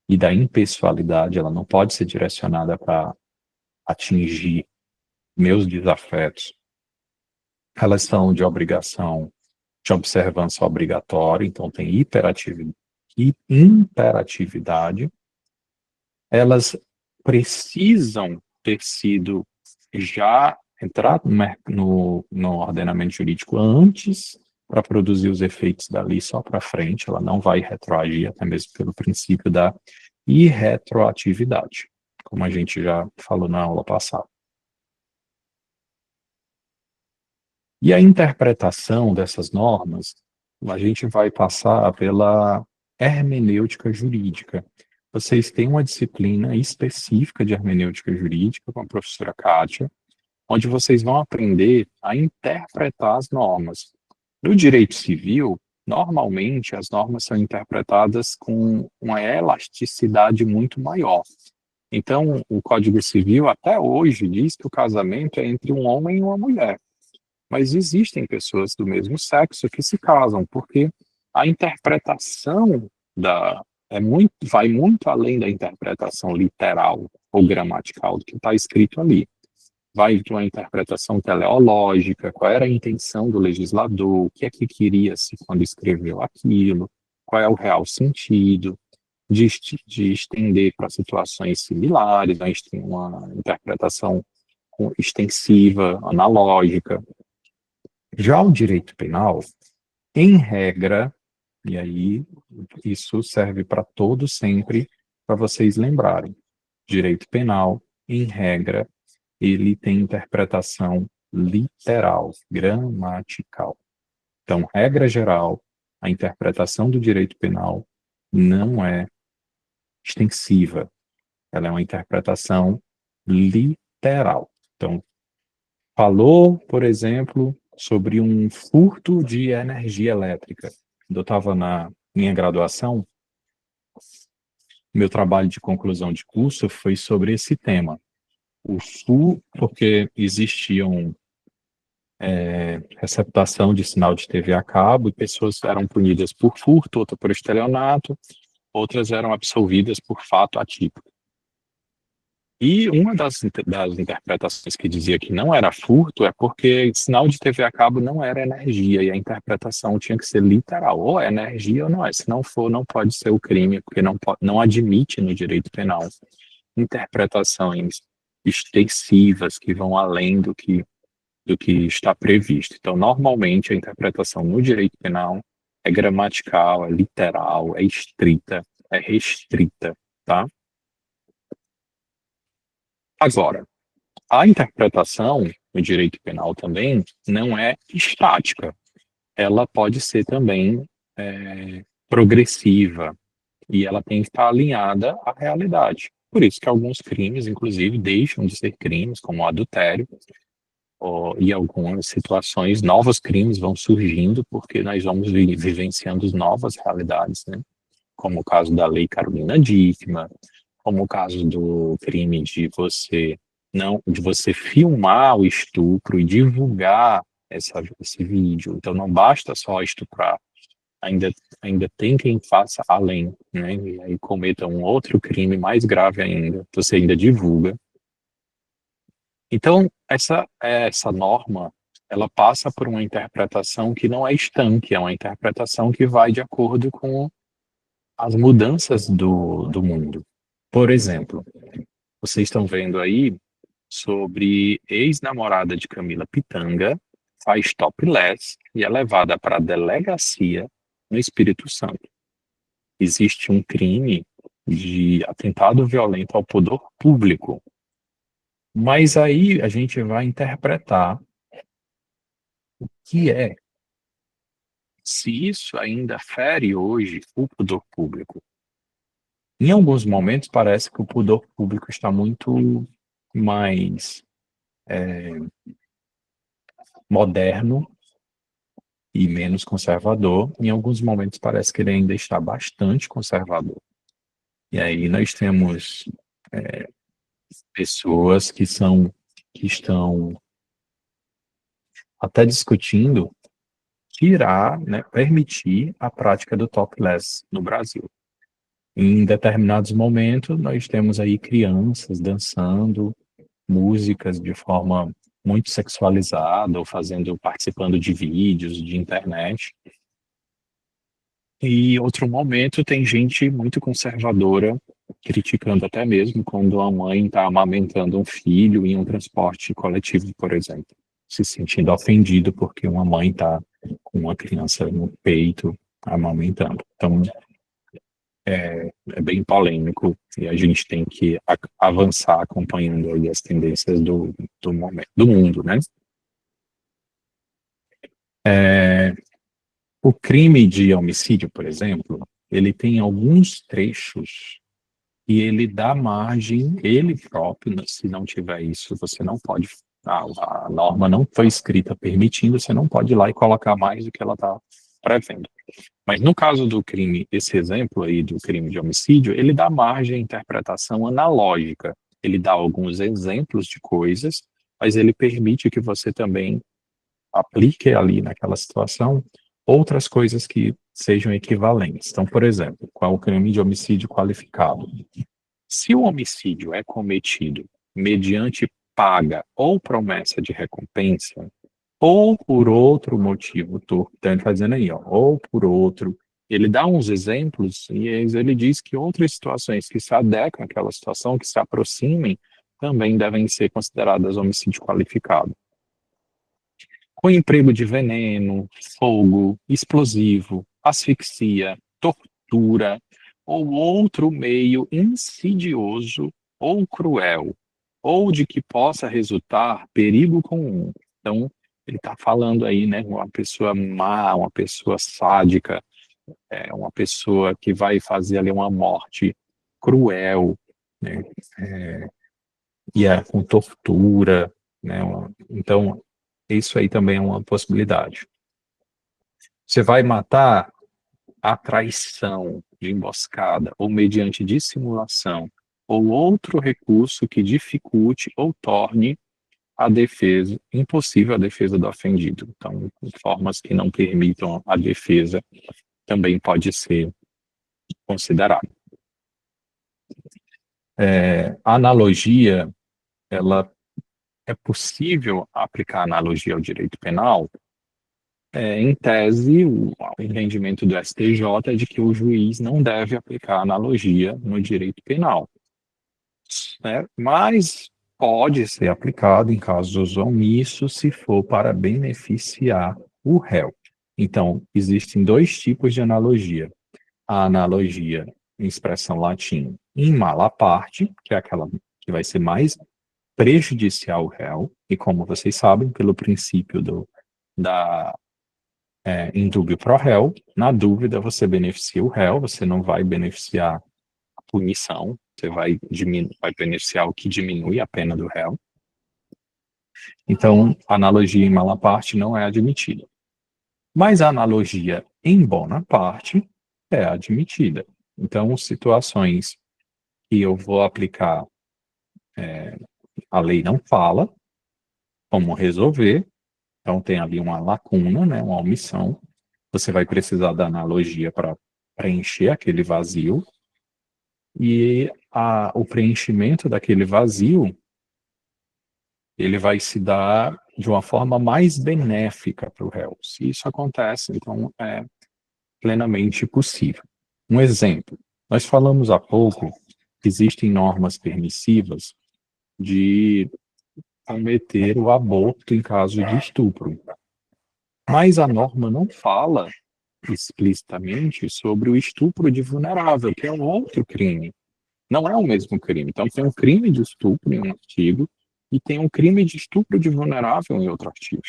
[SPEAKER 1] E da impessoalidade, ela não pode ser direcionada para atingir meus desafetos. Elas são de obrigação, de observância obrigatória, então tem imperatividade. Elas precisam ter sido já entrar no ordenamento jurídico antes para produzir os efeitos dali só para frente, ela não vai retroagir, até mesmo pelo princípio da irretroatividade, como a gente já falou na aula passada. E a interpretação dessas normas, a gente vai passar pela hermenêutica jurídica. Vocês têm uma disciplina específica de hermenêutica jurídica com a professora Kátia, onde vocês vão aprender a interpretar as normas. No direito civil, normalmente as normas são interpretadas com uma elasticidade muito maior. Então, o Código Civil até hoje diz que o casamento é entre um homem e uma mulher. Mas existem pessoas do mesmo sexo que se casam, porque a interpretação vai muito além da interpretação literal ou gramatical do que está escrito ali. Vai de uma interpretação teleológica, qual era a intenção do legislador, o que é que queria-se quando escreveu aquilo, qual é o real sentido, de estender para situações similares, uma interpretação extensiva, analógica. Já o direito penal, em regra, e aí isso serve para todos sempre, para vocês lembrarem, direito penal, em regra, ele tem interpretação literal, gramatical. Então, regra geral, a interpretação do direito penal não é extensiva, ela é uma interpretação literal. Então, falou, por exemplo, sobre um furto de energia elétrica. Quando eu estava na minha graduação, meu trabalho de conclusão de curso foi sobre esse tema. O furto, porque existiam receptação de sinal de TV a cabo e pessoas eram punidas por furto, outras por estelionato, outras eram absolvidas por fato atípico. E uma das interpretações que dizia que não era furto é porque sinal de TV a cabo não era energia, e a interpretação tinha que ser literal, ou é energia ou não é. Se não for, não pode ser o crime, porque não admite no direito penal interpretações extensivas que vão além do que está previsto. Então, normalmente, a interpretação no direito penal é gramatical, é literal, é estrita, é restrita, tá? Agora, a interpretação no direito penal também não é estática. Ela pode ser também progressiva e ela tem que estar alinhada à realidade. Por isso que alguns crimes, inclusive, deixam de ser crimes, como o adultério, e algumas situações, novos crimes vão surgindo porque nós vamos vivenciando novas realidades, né? Como o caso da Lei Carolina Dickmann, como o caso do crime de você filmar o estupro e divulgar esse vídeo. Então não basta só estuprar, ainda tem quem faça além, né? E aí cometa um outro crime mais grave ainda, você ainda divulga. Então essa norma, ela passa por uma interpretação que não é estanque, é uma interpretação que vai de acordo com as mudanças do mundo. Por exemplo, vocês estão vendo aí sobre ex-namorada de Camila Pitanga, faz topless e é levada para a delegacia no Espírito Santo. Existe um crime de atentado violento ao pudor público. Mas aí a gente vai interpretar o que é, se isso ainda fere hoje o pudor público. Em alguns momentos parece que o pudor público está muito mais moderno e menos conservador. Em alguns momentos parece que ele ainda está bastante conservador. E aí nós temos pessoas que estão até discutindo tirar, né, permitir a prática do topless no Brasil. Em determinados momentos, nós temos aí crianças dançando músicas de forma muito sexualizada, ou participando de vídeos de internet. E outro momento tem gente muito conservadora, criticando até mesmo quando a mãe está amamentando um filho em um transporte coletivo, por exemplo, se sentindo ofendido porque uma mãe está com uma criança no peito amamentando. Então, é bem polêmico e a gente tem que avançar acompanhando aí as tendências do momento, do mundo, né? O crime de homicídio, por exemplo, ele tem alguns trechos e ele dá margem, ele próprio, se não tiver isso, você não pode, a norma não foi escrita permitindo, você não pode ir lá e colocar mais do que ela está prevendo. Mas no caso do crime, esse exemplo aí do crime de homicídio, ele dá margem à interpretação analógica. Ele dá alguns exemplos de coisas, mas ele permite que você também aplique ali naquela situação outras coisas que sejam equivalentes. Então, por exemplo, qual o crime de homicídio qualificado? Se o homicídio é cometido mediante paga ou promessa de recompensa, ou por outro motivo, então ele está dizendo aí, ó, ou por outro, ele dá uns exemplos e ele diz que outras situações que se adequam àquela situação, que se aproximem, também devem ser consideradas homicídio qualificado. Com emprego de veneno, fogo, explosivo, asfixia, tortura ou outro meio insidioso ou cruel, ou de que possa resultar perigo comum. Então, ele está falando aí, né, uma pessoa má, uma pessoa sádica, uma pessoa que vai fazer ali uma morte cruel, né, com tortura, né, então isso aí também é uma possibilidade. Você vai matar a traição de emboscada ou mediante dissimulação ou outro recurso que dificulte ou torne a defesa, impossível a defesa do ofendido. Então, formas que não permitam a defesa também pode ser considerado. A analogia, ela é possível aplicar analogia ao direito penal? Em tese, o entendimento do STJ é de que o juiz não deve aplicar analogia no direito penal, né? Mas pode ser aplicado em casos omissos se for para beneficiar o réu. Então, existem dois tipos de analogia. A analogia em expressão latim in mala parte, que é aquela que vai ser mais prejudicial ao réu, e como vocês sabem, pelo princípio da in dubio pro réu, na dúvida você beneficia o réu, você não vai beneficiar a punição, você vai beneficiar o que diminui a pena do réu. Então, a analogia em mala parte não é admitida. Mas a analogia em bona parte é admitida. Então, situações que eu vou aplicar, a lei não fala como resolver, então tem ali uma lacuna, né, uma omissão. Você vai precisar da analogia para preencher aquele vazio, e o preenchimento daquele vazio ele vai se dar de uma forma mais benéfica para o réu. Se isso acontece, então é plenamente possível. Um exemplo, nós falamos há pouco que existem normas permissivas de cometer o aborto em caso de estupro. Mas a norma não fala explicitamente sobre o estupro de vulnerável, que é um outro crime. Não é o mesmo crime. Então, tem um crime de estupro em um artigo e tem um crime de estupro de vulnerável em outro artigo.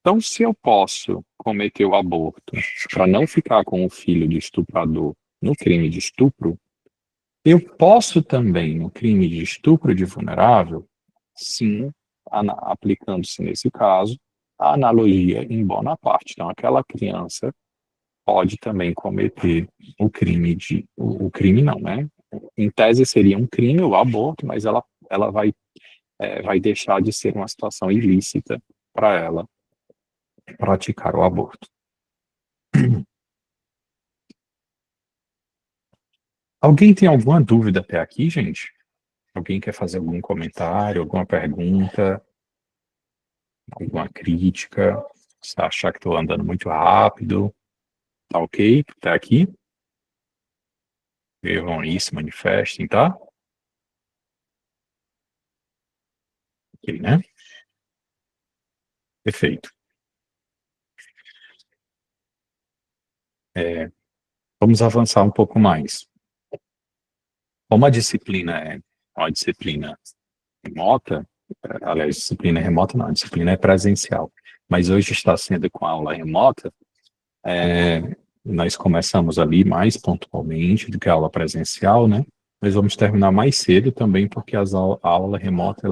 [SPEAKER 1] Então, se eu posso cometer o aborto para não ficar com o filho de estuprador no crime de estupro, eu posso também, no crime de estupro de vulnerável, sim, aplicando-se nesse caso, a analogia em bona parte. Então, aquela criança pode também cometer o crime não, né? Em tese seria um crime o aborto, mas ela vai deixar de ser uma situação ilícita para ela praticar o aborto. Alguém tem alguma dúvida até aqui, gente? Alguém quer fazer algum comentário, alguma pergunta, alguma crítica? Se achar que estou andando muito rápido, tá ok? Até aqui? Escrevam aí, se manifestem, tá? Ok, né? Perfeito. Vamos avançar um pouco mais. Como a disciplina é uma disciplina remota, aliás, disciplina remota não, a disciplina é presencial, mas hoje está sendo com aula remota, nós começamos ali mais pontualmente do que a aula presencial, né? Nós vamos terminar mais cedo também, porque a aula remota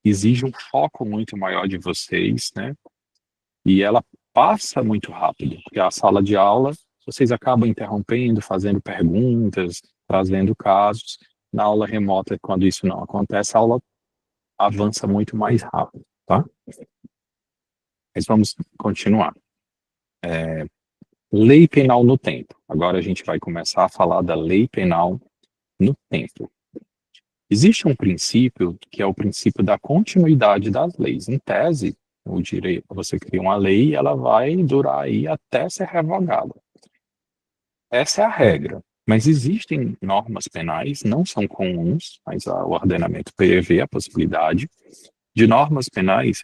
[SPEAKER 1] exige um foco muito maior de vocês, né? E ela passa muito rápido, porque a sala de aula, vocês acabam interrompendo, fazendo perguntas, trazendo casos. Na aula remota, quando isso não acontece, a aula avança muito mais rápido, tá? Mas vamos continuar. Lei penal no tempo. Agora a gente vai começar a falar da lei penal no tempo. Existe um princípio que é o princípio da continuidade das leis. Em tese, o direito, você cria uma lei e ela vai durar aí até ser revogada. Essa é a regra. Mas existem normas penais, não são comuns, mas o ordenamento prevê a possibilidade de normas penais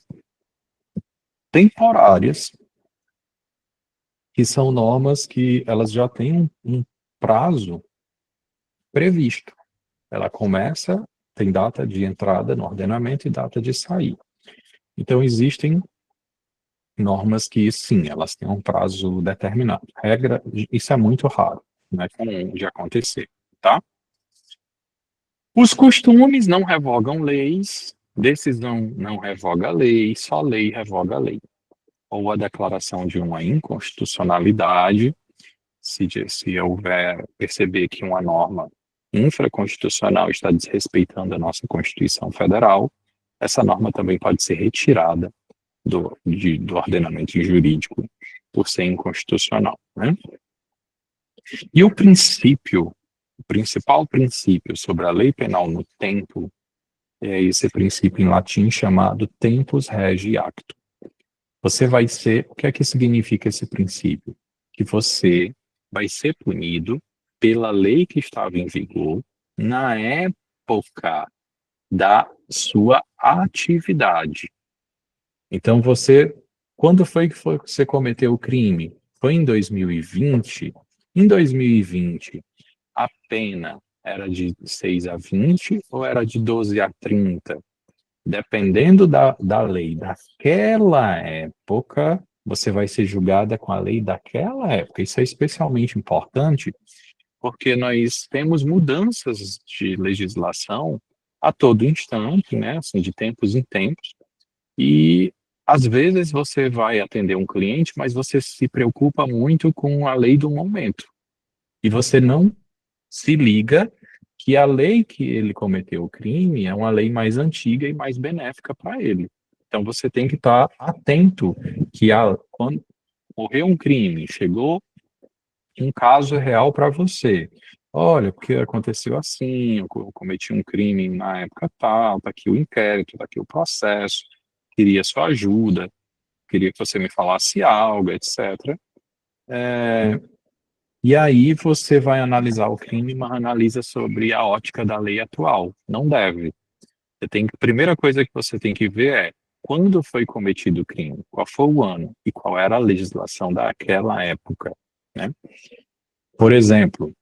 [SPEAKER 1] temporárias, que são normas que elas já têm um prazo previsto. Ela começa, tem data de entrada no ordenamento e data de sair. Então, existem normas que, sim, elas têm um prazo determinado. Regra, isso é muito raro, não é comum de acontecer, tá? Os costumes não revogam leis, decisão não revoga lei, só lei revoga lei. Ou a declaração de uma inconstitucionalidade, se houver perceber que uma norma infraconstitucional está desrespeitando a nossa Constituição Federal, essa norma também pode ser retirada do ordenamento jurídico por ser inconstitucional, né? E o principal princípio sobre a lei penal no tempo é esse princípio em latim chamado tempus regi actu. O que é que significa esse princípio? Que você vai ser punido pela lei que estava em vigor na época da sua atividade. Então, quando foi que você cometeu o crime? Foi em 2020? Em 2020, a pena era de 6 a 20 ou era de 12 a 30? Dependendo da lei daquela época, você vai ser julgada com a lei daquela época. Isso é especialmente importante porque nós temos mudanças de legislação a todo instante, né? Assim, de tempos em tempos. E às vezes você vai atender um cliente, mas você se preocupa muito com a lei do momento. E você não se liga que a lei que ele cometeu o crime é uma lei mais antiga e mais benéfica para ele. Então você tem que estar atento que quando ocorreu um crime, chegou um caso real para você. Olha, porque aconteceu assim, eu cometi um crime na época tal, está aqui o inquérito, está aqui o processo, queria sua ajuda, queria que você me falasse algo, etc. E aí você vai analisar o crime, mas analisa sobre a ótica da lei atual. Não deve. A primeira coisa que você tem que ver é quando foi cometido o crime, qual foi o ano e qual era a legislação daquela época, né? Por exemplo,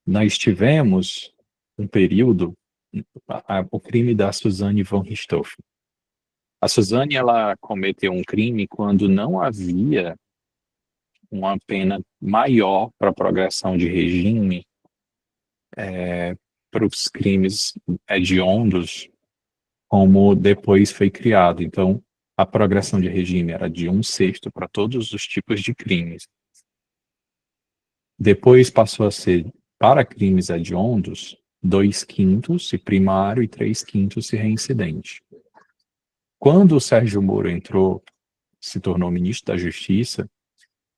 [SPEAKER 1] nós tivemos um período, o crime da Suzane von Richthofen. A Suzane, ela cometeu um crime quando não havia uma pena maior para a progressão de regime para os crimes hediondos, como depois foi criado. Então, a progressão de regime era de 1/6 para todos os tipos de crimes. Depois passou a ser, para crimes hediondos, 2/5 se primário e 3/5 se reincidente. Quando o Sérgio Moro entrou, se tornou ministro da Justiça,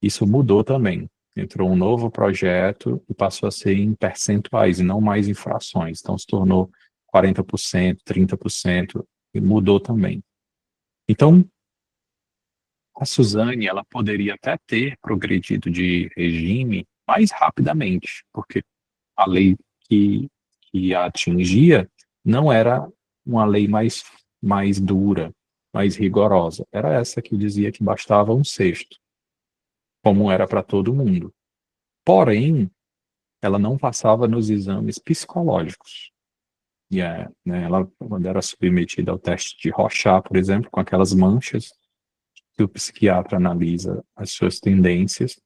[SPEAKER 1] isso mudou também. Entrou um novo projeto e passou a ser em percentuais e não mais em frações. Então se tornou 40%, 30% e mudou também. Então, a Suzane, ela poderia até ter progredido de regime mais rapidamente, porque a lei que, que a atingia não era uma lei mais dura, mais rigorosa. Era essa que dizia que bastava um sexto, como era para todo mundo. Porém, ela não passava nos exames psicológicos. Né, ela, quando era submetida ao teste de Rorschach, por exemplo, com aquelas manchas, que o psiquiatra analisa as suas tendências,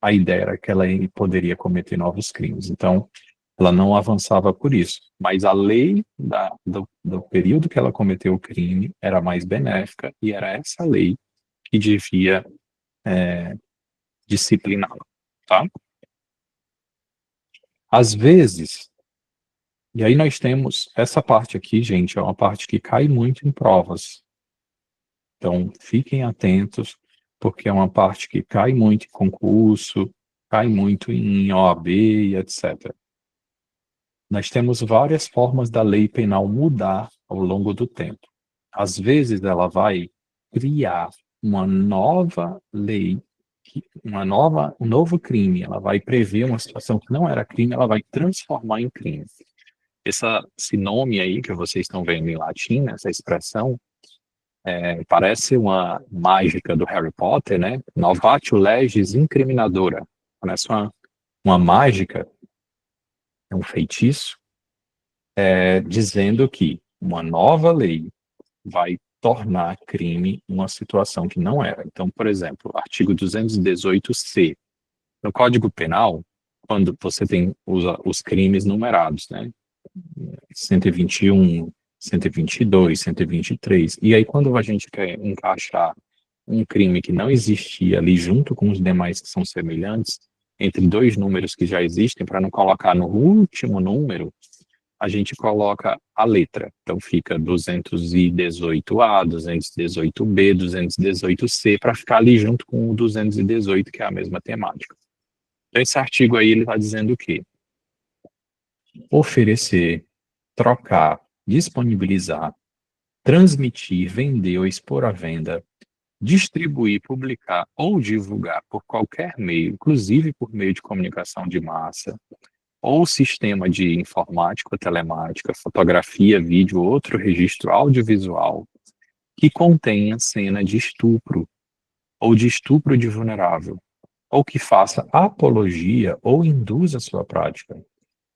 [SPEAKER 1] a ideia era que ela poderia cometer novos crimes. Então, ela não avançava por isso. Mas a lei do período que ela cometeu o crime era mais benéfica e era essa lei que devia discipliná-la, tá? Às vezes, e aí nós temos essa parte aqui, gente, é uma parte que cai muito em provas. Então, fiquem atentos, porque é uma parte que cai muito em concurso, cai muito em OAB e etc. Nós temos várias formas da lei penal mudar ao longo do tempo. Às vezes, ela vai criar uma nova lei, um novo crime, ela vai prever uma situação que não era crime, ela vai transformar em crime. Esse nome aí que vocês estão vendo em latim, essa expressão, parece uma mágica do Harry Potter, né? Novatio legis incriminadora. Parece uma mágica, é um feitiço, dizendo que uma nova lei vai tornar crime uma situação que não era. Então, por exemplo, artigo 218-C. No Código Penal, quando você usa os crimes numerados, né? 121, 122, 123. E aí, quando a gente quer encaixar um crime que não existia ali junto com os demais que são semelhantes, entre dois números que já existem, para não colocar no último número, a gente coloca a letra. Então fica 218A, 218B, 218C, para ficar ali junto com o 218, que é a mesma temática. Então esse artigo aí ele está dizendo o quê? Oferecer, trocar, disponibilizar, transmitir, vender ou expor à venda, distribuir, publicar ou divulgar por qualquer meio, inclusive por meio de comunicação de massa, ou sistema de informática, telemática, fotografia, vídeo ou outro registro audiovisual que contenha cena de estupro ou de estupro de vulnerável, ou que faça apologia ou induza sua prática,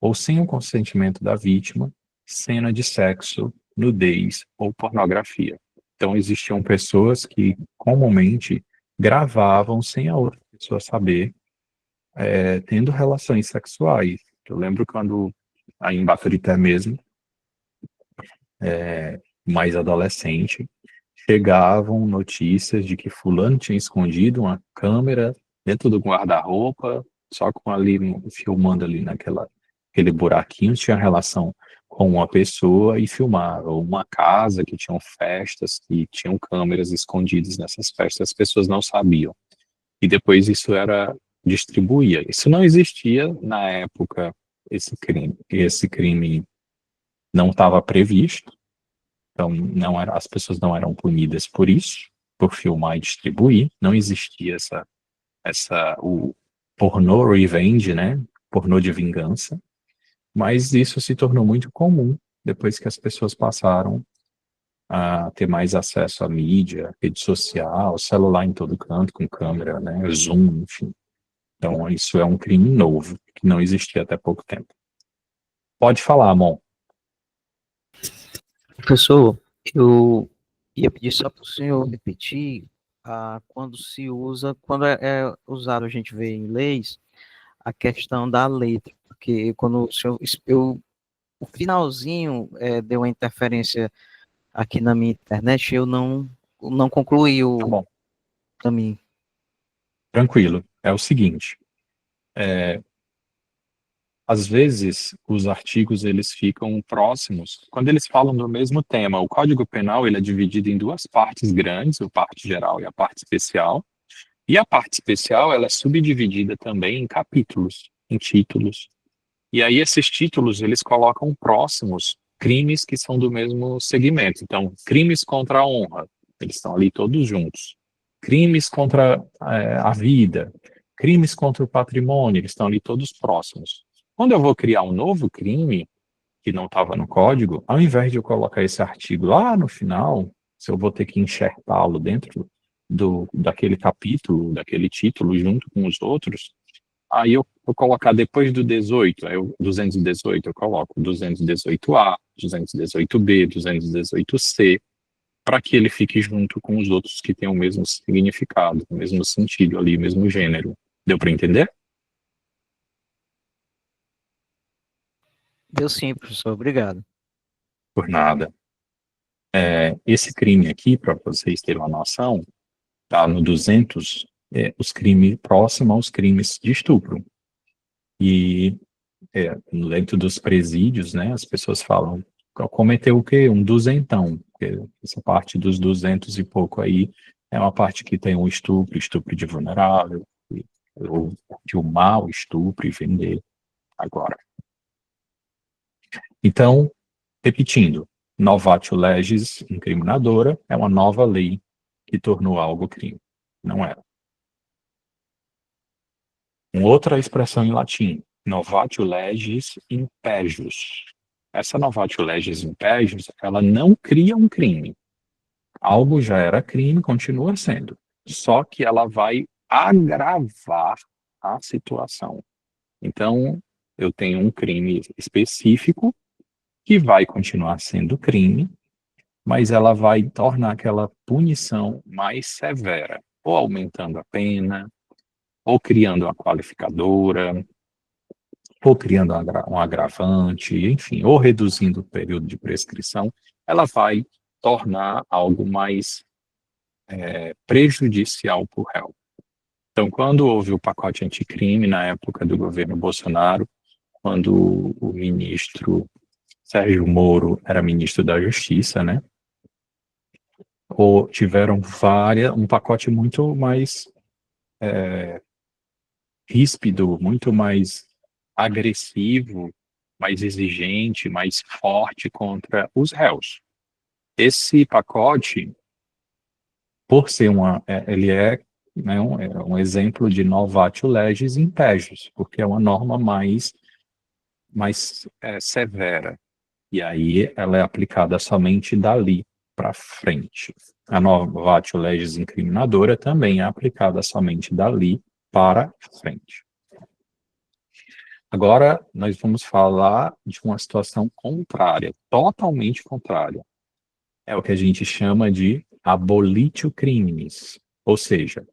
[SPEAKER 1] ou sem o consentimento da vítima, cena de sexo, nudez ou pornografia. Então existiam pessoas que comumente gravavam sem a outra pessoa saber, tendo relações sexuais. Eu lembro quando, aí em Baturité mesmo, mais adolescente, chegavam notícias de que fulano tinha escondido uma câmera dentro do guarda-roupa, só com ali, filmando ali aquele buraquinho, tinha relação com uma pessoa e filmava, ou uma casa que tinham festas, que tinham câmeras escondidas nessas festas, as pessoas não sabiam. E depois isso era distribuía. Isso não existia na época, esse crime não estava previsto, então não era, as pessoas não eram punidas por isso, por filmar e distribuir, não existia o pornô revenge, né? Pornô de vingança, mas isso se tornou muito comum depois que as pessoas passaram a ter mais acesso à mídia, rede social, celular em todo canto, com câmera, né? Zoom, enfim. Então, isso é um crime novo, que não existia até pouco tempo. Pode falar, Amon.
[SPEAKER 3] Professor, eu ia pedir só para o senhor repetir quando é usado, a gente vê em leis, a questão da letra, porque quando o senhor, o finalzinho deu uma interferência aqui na minha internet, eu não concluí
[SPEAKER 1] Tá
[SPEAKER 3] o
[SPEAKER 1] bom.
[SPEAKER 3] caminho.
[SPEAKER 1] Tranquilo. É o seguinte, às vezes, os artigos eles ficam próximos. Quando eles falam do mesmo tema, o Código Penal ele é dividido em duas partes grandes, a parte geral e a parte especial. E a parte especial ela é subdividida também em capítulos, em títulos. E aí esses títulos eles colocam próximos crimes que são do mesmo segmento. Então, crimes contra a honra, eles estão ali todos juntos. Crimes contra a vida, crimes contra o patrimônio, eles estão ali todos próximos. Quando eu vou criar um novo crime, que não estava no código, ao invés de eu colocar esse artigo lá no final, se eu vou ter que enxertá-lo dentro daquele capítulo, daquele título, junto com os outros, aí eu vou colocar depois do 18, aí o 218 eu coloco 218A, 218B, 218C, para que ele fique junto com os outros que têm o mesmo significado, o mesmo sentido ali, o mesmo gênero. Deu para entender?
[SPEAKER 3] Deu sim, professor. Obrigado.
[SPEAKER 1] Por nada. Esse crime aqui, para vocês terem uma noção, tá no 200, os crimes próximo aos crimes de estupro. E dentro dos presídios, né, as pessoas falam, cometeu o quê? Um duzentão. Porque essa parte dos 200 e pouco aí é uma parte que tem um estupro de vulnerável, ou de um mau estupro e vender agora. Então, repetindo, novatio legis incriminadora é uma nova lei que tornou algo crime. Não era. Uma outra expressão em latim, novatio legis impejus. Essa novatio legis impejus, ela não cria um crime. Algo já era crime, continua sendo. Só que ela vai agravar a situação. Então, eu tenho um crime específico que vai continuar sendo crime, mas ela vai tornar aquela punição mais severa, ou aumentando a pena, ou criando uma qualificadora, ou criando um agravante, enfim, ou reduzindo o período de prescrição, ela vai tornar algo mais prejudicial para o réu. Então, quando houve o pacote anticrime, na época do governo Bolsonaro, quando o ministro Sérgio Moro era ministro da Justiça, né? Ou tiveram um pacote muito mais ríspido, muito mais agressivo, mais exigente, mais forte contra os réus. Esse pacote, por ser ele né, um exemplo de novatio legis impejus, porque é uma norma mais severa. E aí ela é aplicada somente dali para frente. A novatio legis incriminadora também é aplicada somente dali para frente. Agora, nós vamos falar de uma situação contrária, totalmente contrária. É o que a gente chama de abolitio criminis, ou seja,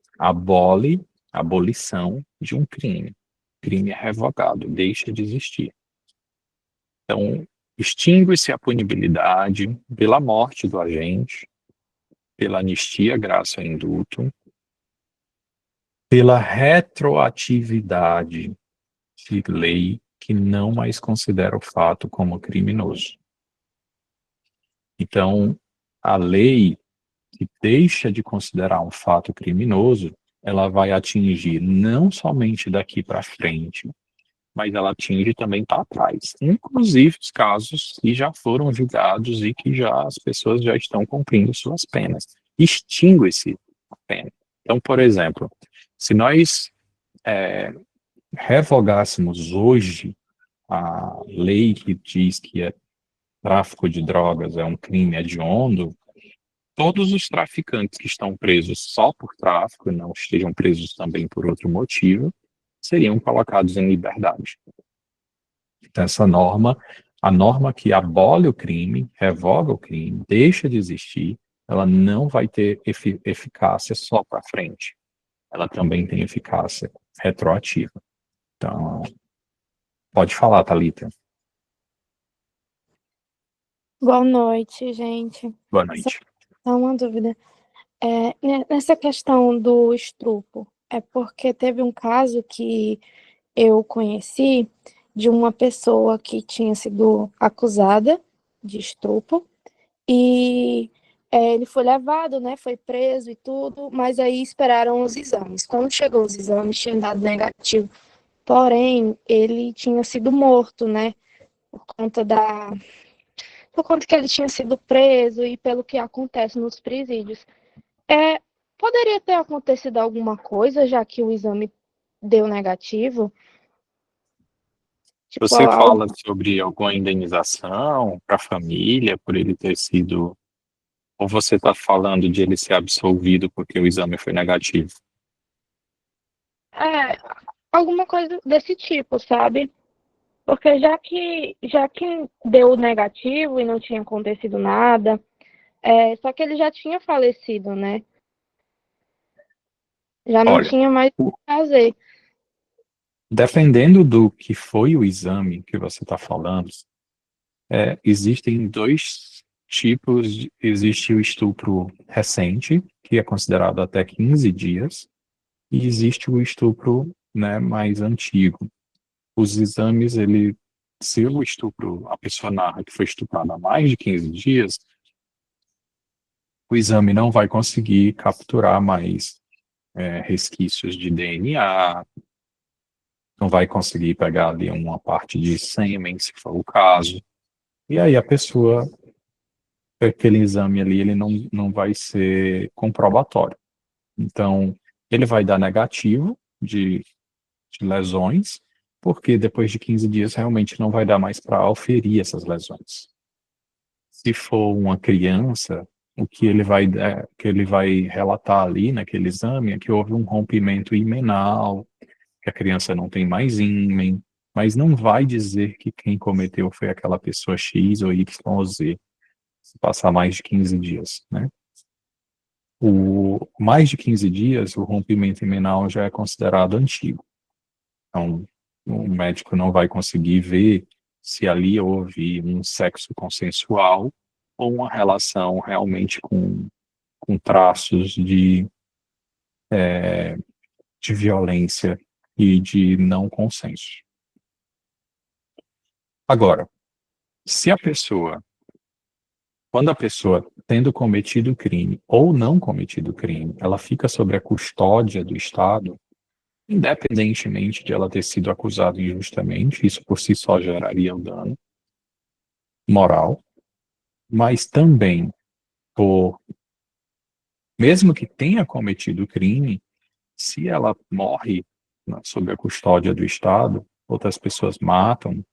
[SPEAKER 1] abolição de um crime. Crime é revogado, deixa de existir. Então, extingue-se a punibilidade pela morte do agente, pela anistia, graça ou indulto, pela retroatividade de lei que não mais considera o fato como criminoso. Então, a lei que deixa de considerar um fato criminoso, ela vai atingir não somente daqui para frente, mas ela atinge também para trás. Inclusive os casos que já foram julgados e que as pessoas já estão cumprindo suas penas. Extingue-se a pena. Então, por exemplo, se nós revogássemos hoje a lei que diz que tráfico de drogas é um crime hediondo, todos os traficantes que estão presos só por tráfico, e não estejam presos também por outro motivo, seriam colocados em liberdade. Então, a norma que abole o crime, revoga o crime, deixa de existir, ela não vai ter eficácia só para frente. Ela também tem eficácia retroativa. Então, pode falar, Thalita.
[SPEAKER 4] Boa noite, gente.
[SPEAKER 1] Boa noite.
[SPEAKER 4] Só uma dúvida. Nessa questão do estupro, é porque teve um caso que eu conheci de uma pessoa que tinha sido acusada de estupro e ele foi levado, né, foi preso e tudo, mas aí esperaram os exames. Quando chegou os exames, tinha dado negativo. Porém, ele tinha sido morto, né, por conta por conta que ele tinha sido preso e pelo que acontece nos presídios. É, poderia ter acontecido alguma coisa, já que o exame deu negativo? Tipo,
[SPEAKER 1] Você
[SPEAKER 4] algo...
[SPEAKER 1] fala sobre alguma indenização para a família por ele ter sido, ou você está falando de ele ser absolvido porque o exame foi negativo?
[SPEAKER 4] É, alguma coisa desse tipo, sabe? Porque já que deu negativo e não tinha acontecido nada, só que ele já tinha falecido, né? Já não
[SPEAKER 1] Olha,
[SPEAKER 4] tinha mais o que fazer.
[SPEAKER 1] dependendo do que foi o exame que você está falando, existem dois tipos. Existe o estupro recente, que é considerado até 15 dias, e existe o estupro, né, mais antigo. Os exames, se o estupro, a pessoa narra que foi estuprada há mais de 15 dias, o exame não vai conseguir capturar mais resquícios de DNA, não vai conseguir pegar ali uma parte de sêmen, se for o caso. E aí a pessoa, aquele exame ali, ele não vai ser comprobatório. Então, ele vai dar negativo de lesões, porque depois de 15 dias realmente não vai dar mais para auferir essas lesões. Se for uma criança, que ele vai relatar ali naquele exame é que houve um rompimento himenal, que a criança não tem mais ímen, mas não vai dizer que quem cometeu foi aquela pessoa X ou Y ou Z, se passar mais de 15 dias, né? O mais de 15 dias, o rompimento himenal já é considerado antigo. Então, o médico não vai conseguir ver se ali houve um sexo consensual ou uma relação realmente com traços de violência e de não consenso. Agora, se a pessoa, quando a pessoa tendo cometido crime ou não cometido crime, ela fica sob a custódia do Estado, independentemente de ela ter sido acusada injustamente, isso por si só geraria um dano moral, mas também por, mesmo que tenha cometido crime, se ela morre sob a custódia do Estado, outras pessoas matam,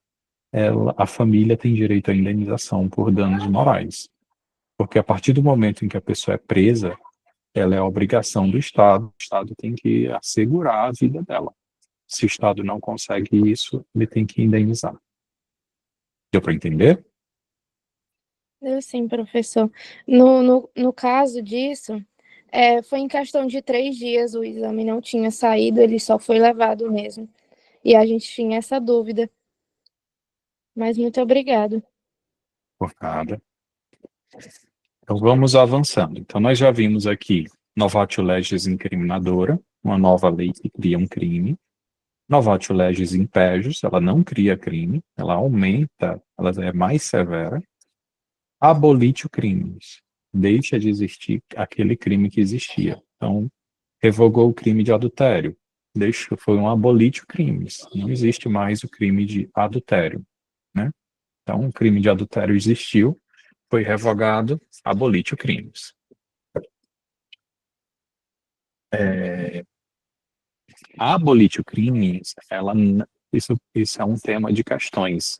[SPEAKER 1] a família tem direito à indenização por danos morais. Porque a partir do momento em que a pessoa é presa, ela é a obrigação do Estado. O Estado tem que assegurar a vida dela. Se o Estado não consegue isso, ele tem que indenizar. Deu para entender?
[SPEAKER 4] Deu sim, professor. No caso disso, foi em questão de 3 dias, o exame não tinha saído, ele só foi levado mesmo. E a gente tinha essa dúvida. Mas muito obrigado.
[SPEAKER 1] Por nada. Então vamos avançando. Então nós já vimos aqui novatio legis incriminadora, uma nova lei que cria um crime. Novatio legis impejus, ela não cria crime, ela aumenta, ela é mais severa. Abolitio crimes, deixa de existir aquele crime que existia. Então, revogou o crime de adultério, foi um abolitio crimes, não existe mais o crime de adultério, né? Então, o crime de adultério existiu, foi revogado, abolitio crimes. A abolitio crimes, isso é um tema de questões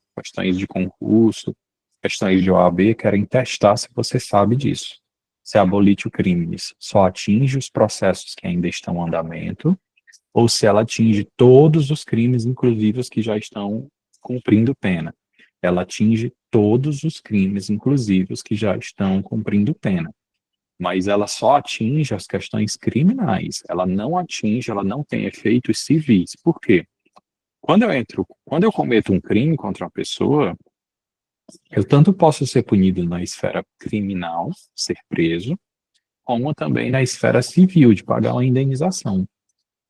[SPEAKER 1] de concurso, questões de OAB, querem testar se você sabe disso. Se a abolitio crimes só atinge os processos que ainda estão em andamento, ou se ela atinge todos os crimes, inclusive os que já estão cumprindo pena. Ela atinge todos os crimes, inclusive os que já estão cumprindo pena. Mas ela só atinge as questões criminais. Ela não tem efeitos civis. Por quê? Quando eu cometo um crime contra uma pessoa, eu tanto posso ser punido na esfera criminal, ser preso, como também na esfera civil, de pagar uma indenização.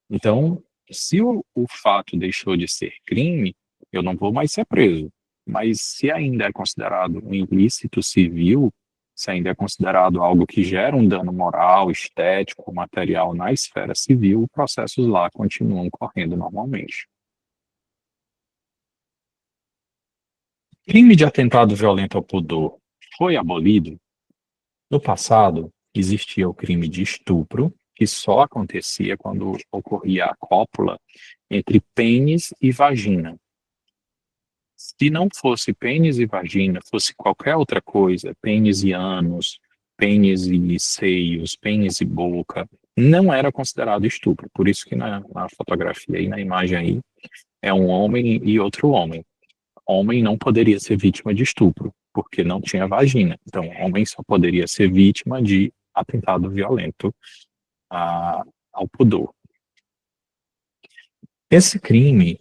[SPEAKER 1] Então, se o fato deixou de ser crime, eu não vou mais ser preso. Mas se ainda é considerado um ilícito civil, se ainda é considerado algo que gera um dano moral, estético, material na esfera civil, processos lá continuam correndo normalmente. Crime de atentado violento ao pudor foi abolido? No passado, existia o crime de estupro, que só acontecia quando ocorria a cópula entre pênis e vagina. Se não fosse pênis e vagina, fosse qualquer outra coisa, pênis e ânus, pênis e seios, pênis e boca, não era considerado estupro. Por isso que na fotografia e na imagem aí é um homem e outro homem. Homem não poderia ser vítima de estupro, porque não tinha vagina. Então, homem só poderia ser vítima de atentado violento ao pudor. Esse crime,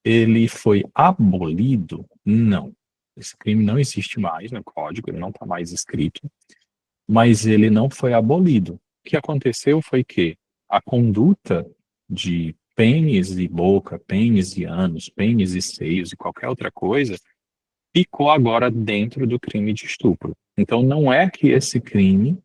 [SPEAKER 1] ele foi abolido? Não. Esse crime não existe mais no código, ele não está mais escrito, mas ele não foi abolido. O que aconteceu foi que a conduta de pênis e boca, pênis e ânus, pênis e seios e qualquer outra coisa ficou agora dentro do crime de estupro. Então não é que esse crime,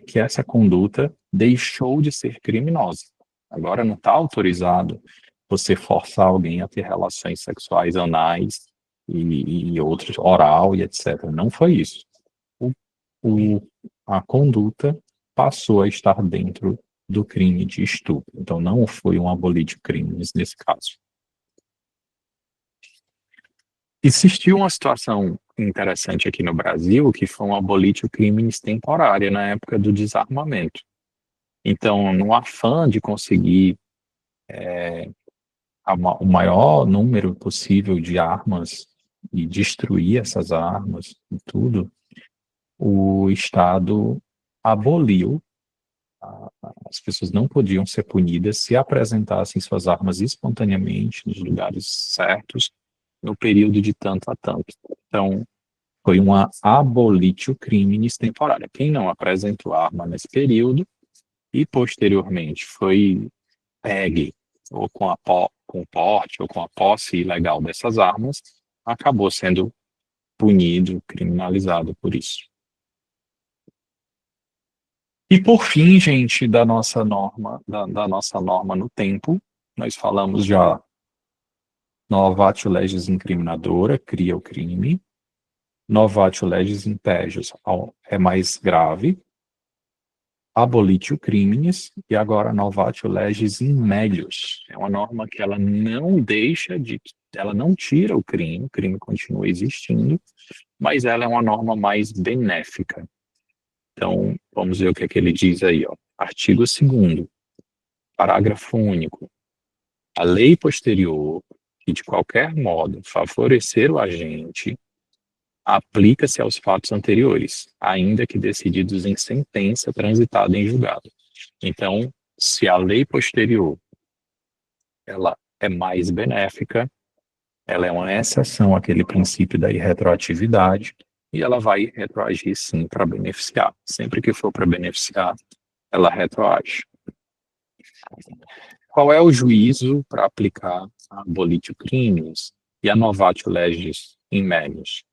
[SPEAKER 1] que essa conduta deixou de ser criminosa. Agora não está autorizado você forçar alguém a ter relações sexuais anais e outros, oral e etc. Não foi isso. A conduta passou a estar dentro do crime de estupro. Então não foi um abolir de crimes nesse caso. Existiu uma situação interessante aqui no Brasil, que foi um abolitio criminis temporária na época do desarmamento. Então, no afã de conseguir o maior número possível de armas e destruir essas armas e tudo, o Estado aboliu, as pessoas não podiam ser punidas se apresentassem suas armas espontaneamente nos lugares certos, no período de tanto a tanto. Então, foi uma abolitio criminis temporária. Quem não apresentou arma nesse período e posteriormente foi pegue ou com o porte ou com a posse ilegal dessas armas, acabou sendo punido, criminalizado por isso. E por fim, gente, da nossa norma no tempo, nós falamos já novatio legis incriminadora, cria o crime. Novatio legis impégios é mais grave. Abolitio criminis e agora novatio legis in melius. É uma norma que ela não ela não tira o crime continua existindo, mas ela é uma norma mais benéfica. Então, vamos ver o que é que ele diz aí, ó. Artigo 2º, parágrafo único. A lei posterior, que de qualquer modo favorecer o agente, aplica-se aos fatos anteriores, ainda que decididos em sentença transitada em julgado. Então, se a lei posterior ela é mais benéfica, ela é uma exceção àquele princípio da irretroatividade e ela vai retroagir sim para beneficiar. Sempre que for para beneficiar, ela retroage. Qual é o juízo para aplicar a abolitio criminis e a novatio legis in melius?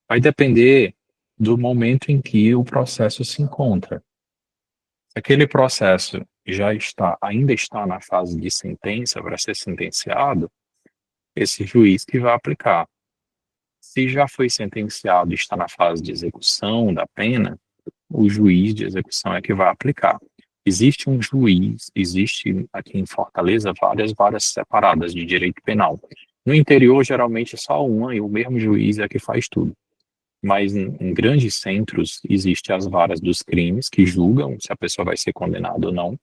[SPEAKER 1] Vai depender do momento em que o processo se encontra. Se aquele processo ainda está na fase de sentença para ser sentenciado, esse juiz que vai aplicar. Se já foi sentenciado e está na fase de execução da pena, o juiz de execução é que vai aplicar. Existe um juiz, existe aqui em Fortaleza várias varas separadas de direito penal. No interior, geralmente é só uma e o mesmo juiz é que faz tudo. Mas em grandes centros existem as varas dos crimes que julgam se a pessoa vai ser condenada ou não.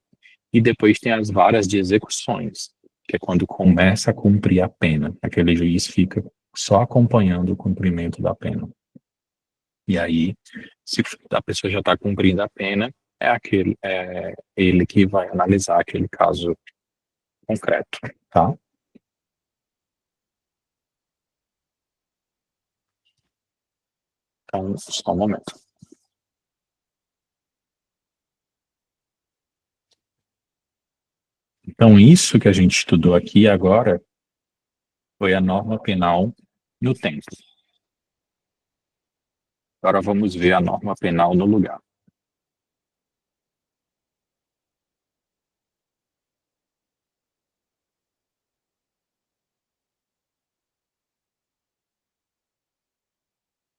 [SPEAKER 1] E depois tem as varas de execuções, que é quando começa a cumprir a pena. Aquele juiz fica só acompanhando o cumprimento da pena. E aí, se a pessoa já está cumprindo a pena, é ele que vai analisar aquele caso concreto, tá? Então, só um momento. Então, isso que a gente estudou aqui agora foi a norma penal no tempo. Agora vamos ver a norma penal no lugar.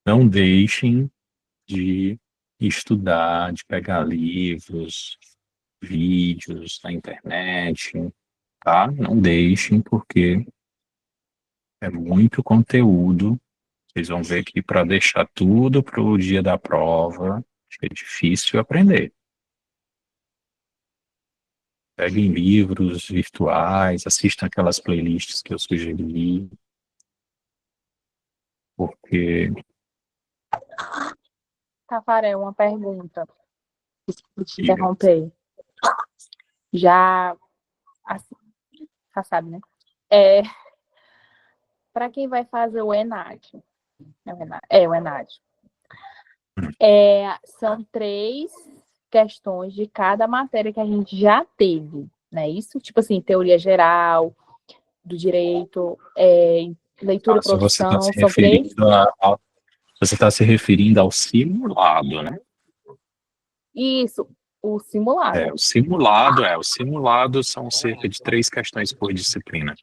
[SPEAKER 1] Não deixem de estudar, de pegar livros, vídeos na internet, tá? Não deixem, porque é muito conteúdo. Vocês vão ver que para deixar tudo para o dia da prova, fica difícil aprender. Peguem livros virtuais, assistam aquelas playlists que eu sugeri, porque
[SPEAKER 2] Tafarel, uma pergunta. Desculpa te interromper. Já, assim, já sabe, né? Para quem vai fazer o ENAD, o ENAD. São 3 questões de cada matéria que a gente já teve, né? Isso, tipo assim, teoria geral, do direito, leitura e produção, são 3.
[SPEAKER 1] Você está se referindo ao simulado, né?
[SPEAKER 2] Isso, o simulado.
[SPEAKER 1] O simulado são cerca de 3 questões por disciplina.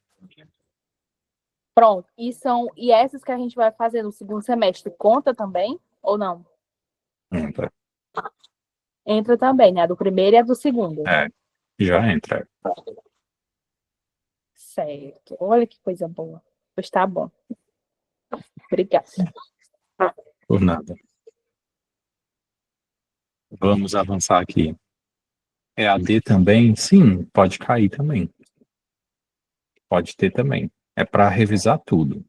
[SPEAKER 2] Pronto, e essas que a gente vai fazer no segundo semestre, conta também ou não? Entra também, né? A do primeiro e a do segundo.
[SPEAKER 1] Já entra.
[SPEAKER 2] Certo. Olha que coisa boa. Pois tá bom. Obrigada.
[SPEAKER 1] Por nada. Vamos avançar aqui. EAD também? Sim, pode cair também. Pode ter também. É para revisar tudo.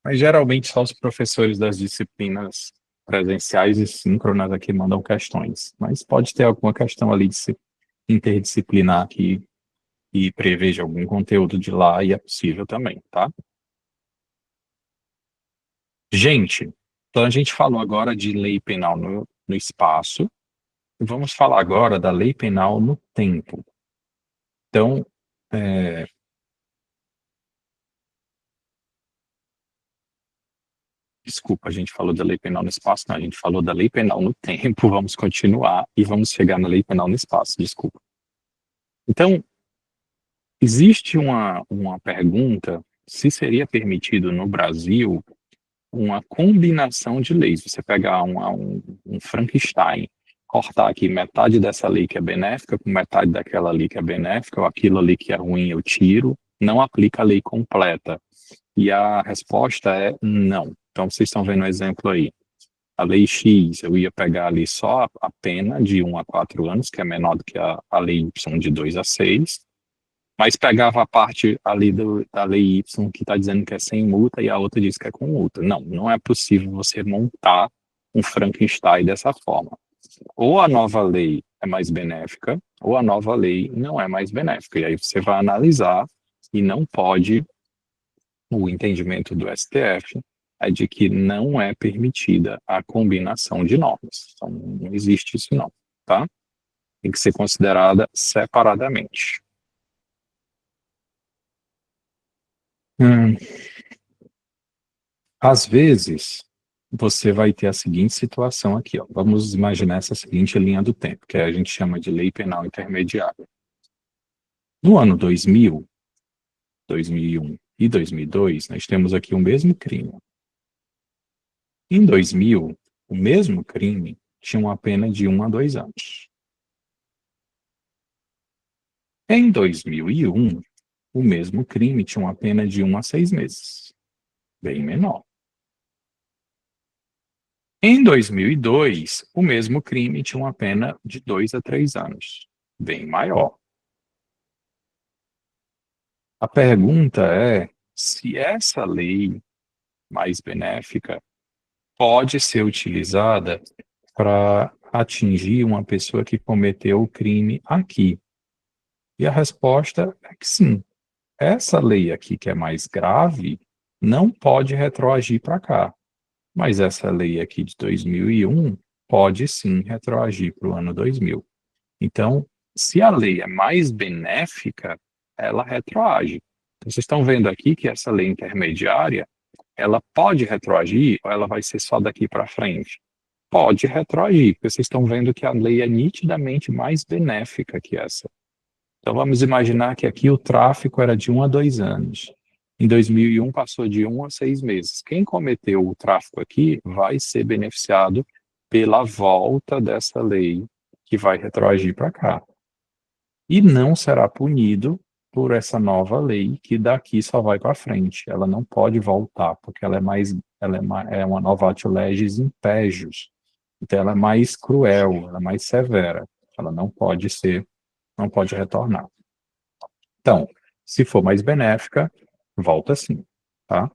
[SPEAKER 1] Mas geralmente só os professores das disciplinas presenciais e síncronas aqui mandam questões. Mas pode ter alguma questão ali interdisciplinar que preveja algum conteúdo de lá, e é possível também, tá? Gente, então a gente falou agora de lei penal no espaço, e vamos falar agora da lei penal no tempo. Então, desculpa, a gente falou da lei penal no espaço, não, a gente falou da lei penal no tempo, vamos continuar e vamos chegar na lei penal no espaço, desculpa. Então, existe uma pergunta se seria permitido no Brasil uma combinação de leis. Você pegar um Frankenstein, cortar aqui metade dessa lei que é benéfica com metade daquela lei que é benéfica, ou aquilo ali que é ruim eu tiro, não aplica a lei completa. E a resposta é não. Então, vocês estão vendo o exemplo aí. A lei X, eu ia pegar ali só a pena de 1 a 4 anos, que é menor do que a lei Y de 2 a 6, mas pegava a parte ali da lei Y que está dizendo que é sem multa e a outra diz que é com multa. Não, não é possível você montar um Frankenstein dessa forma. Ou a nova lei é mais benéfica, ou a nova lei não é mais benéfica. E aí você vai analisar e não pode, o entendimento do STF é de que não é permitida a combinação de normas. Então, não existe isso não, tá? Tem que ser considerada separadamente. Às vezes, você vai ter a seguinte situação aqui, ó. Vamos imaginar essa seguinte linha do tempo, que a gente chama de lei penal intermediária. No ano 2000, 2001 e 2002, nós temos aqui o mesmo crime. Em 2000, o mesmo crime tinha uma pena de 1 a 2 anos. Em 2001, o mesmo crime tinha uma pena de 1 a 6 meses, bem menor. Em 2002, o mesmo crime tinha uma pena de 2 a 3 anos, bem maior. A pergunta é se essa lei mais benéfica pode ser utilizada para atingir uma pessoa que cometeu o crime aqui. E a resposta é que sim. Essa lei aqui, que é mais grave, não pode retroagir para cá. Mas essa lei aqui de 2001 pode sim retroagir para o ano 2000. Então, se a lei é mais benéfica, ela retroage. Então, vocês estão vendo aqui que essa lei intermediária, ela pode retroagir ou ela vai ser só daqui para frente? Pode retroagir, porque vocês estão vendo que a lei é nitidamente mais benéfica que essa. Então, vamos imaginar que aqui o tráfico era de 1 a 2 anos. Em 2001, passou de 1 a 6 meses. Quem cometeu o tráfico aqui vai ser beneficiado pela volta dessa lei que vai retroagir para cá. E não será punido por essa nova lei que daqui só vai para frente. Ela não pode voltar, porque é uma novatio legis impégios. Então, ela é mais cruel, ela é mais severa. Ela não pode retornar. Então, se for mais benéfica, volta sim, tá?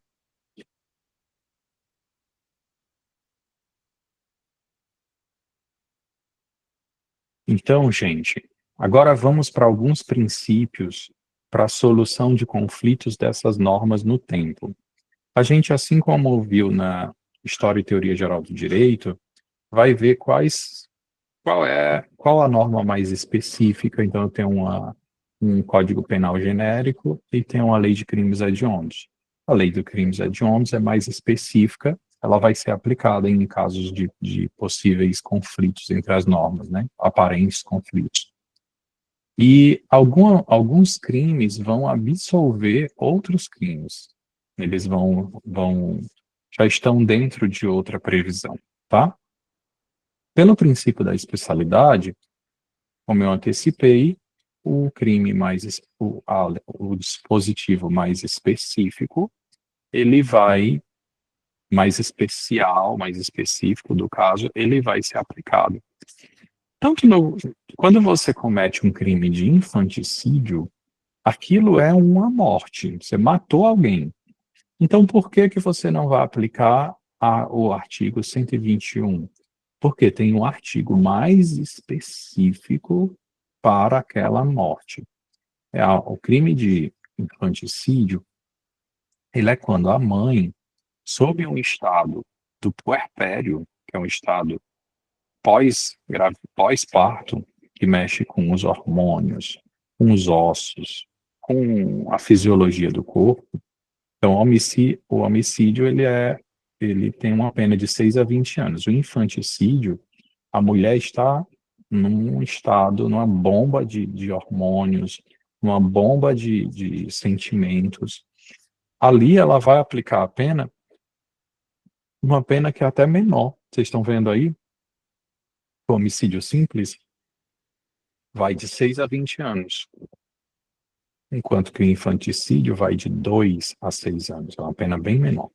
[SPEAKER 1] Então, gente, agora vamos para alguns princípios para a solução de conflitos dessas normas no tempo. A gente, assim como viu na História e Teoria Geral do Direito, vai ver qual a norma mais específica. Então, eu tenho um Código Penal genérico e tem uma lei de crimes hediondos. A lei de crimes hediondos é mais específica, ela vai ser aplicada em casos de possíveis conflitos entre as normas, né? Aparentes conflitos. E alguns crimes vão absolver outros crimes. Eles já estão dentro de outra previsão, tá? Pelo princípio da especialidade, como eu antecipei, o crime o dispositivo mais específico, ele vai, mais especial, mais específico do caso, ele vai ser aplicado. Então, quando você comete um crime de infanticídio, aquilo é uma morte, você matou alguém. Então, por que que você não vai aplicar o artigo 121? Porque tem um artigo mais específico para aquela morte. O crime de infanticídio, ele é quando a mãe, sob um estado do puerpério, que é um estado pós-parto, que mexe com os hormônios, com os ossos, com a fisiologia do corpo. Então, o homicídio ele tem uma pena de 6 a 20 anos. O infanticídio, a mulher está num estado, numa bomba de hormônios, numa bomba de sentimentos. Ali ela vai aplicar a pena, uma pena que é até menor. Vocês estão vendo aí? O homicídio simples vai de 6 a 20 anos, enquanto que o infanticídio vai de 2 a 6 anos. É uma pena bem menor.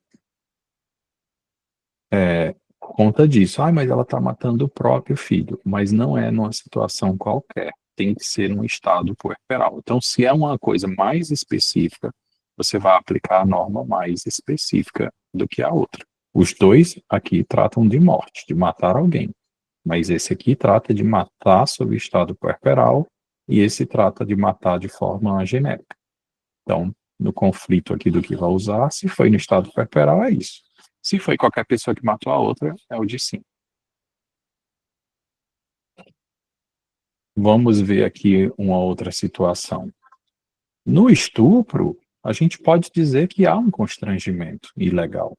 [SPEAKER 1] Por conta disso. Mas ela está matando o próprio filho. Mas não é numa situação qualquer. Tem que ser num estado puerperal. Então, se é uma coisa mais específica, você vai aplicar a norma mais específica do que a outra. Os dois aqui tratam de morte, de matar alguém. Mas esse aqui trata de matar sob o estado puerperal e esse trata de matar de forma genérica. Então, no conflito aqui do que vai usar, se foi no estado puerperal, é isso. Se foi qualquer pessoa que matou a outra, é o de sim. Vamos ver aqui uma outra situação. No estupro, a gente pode dizer que há um constrangimento ilegal.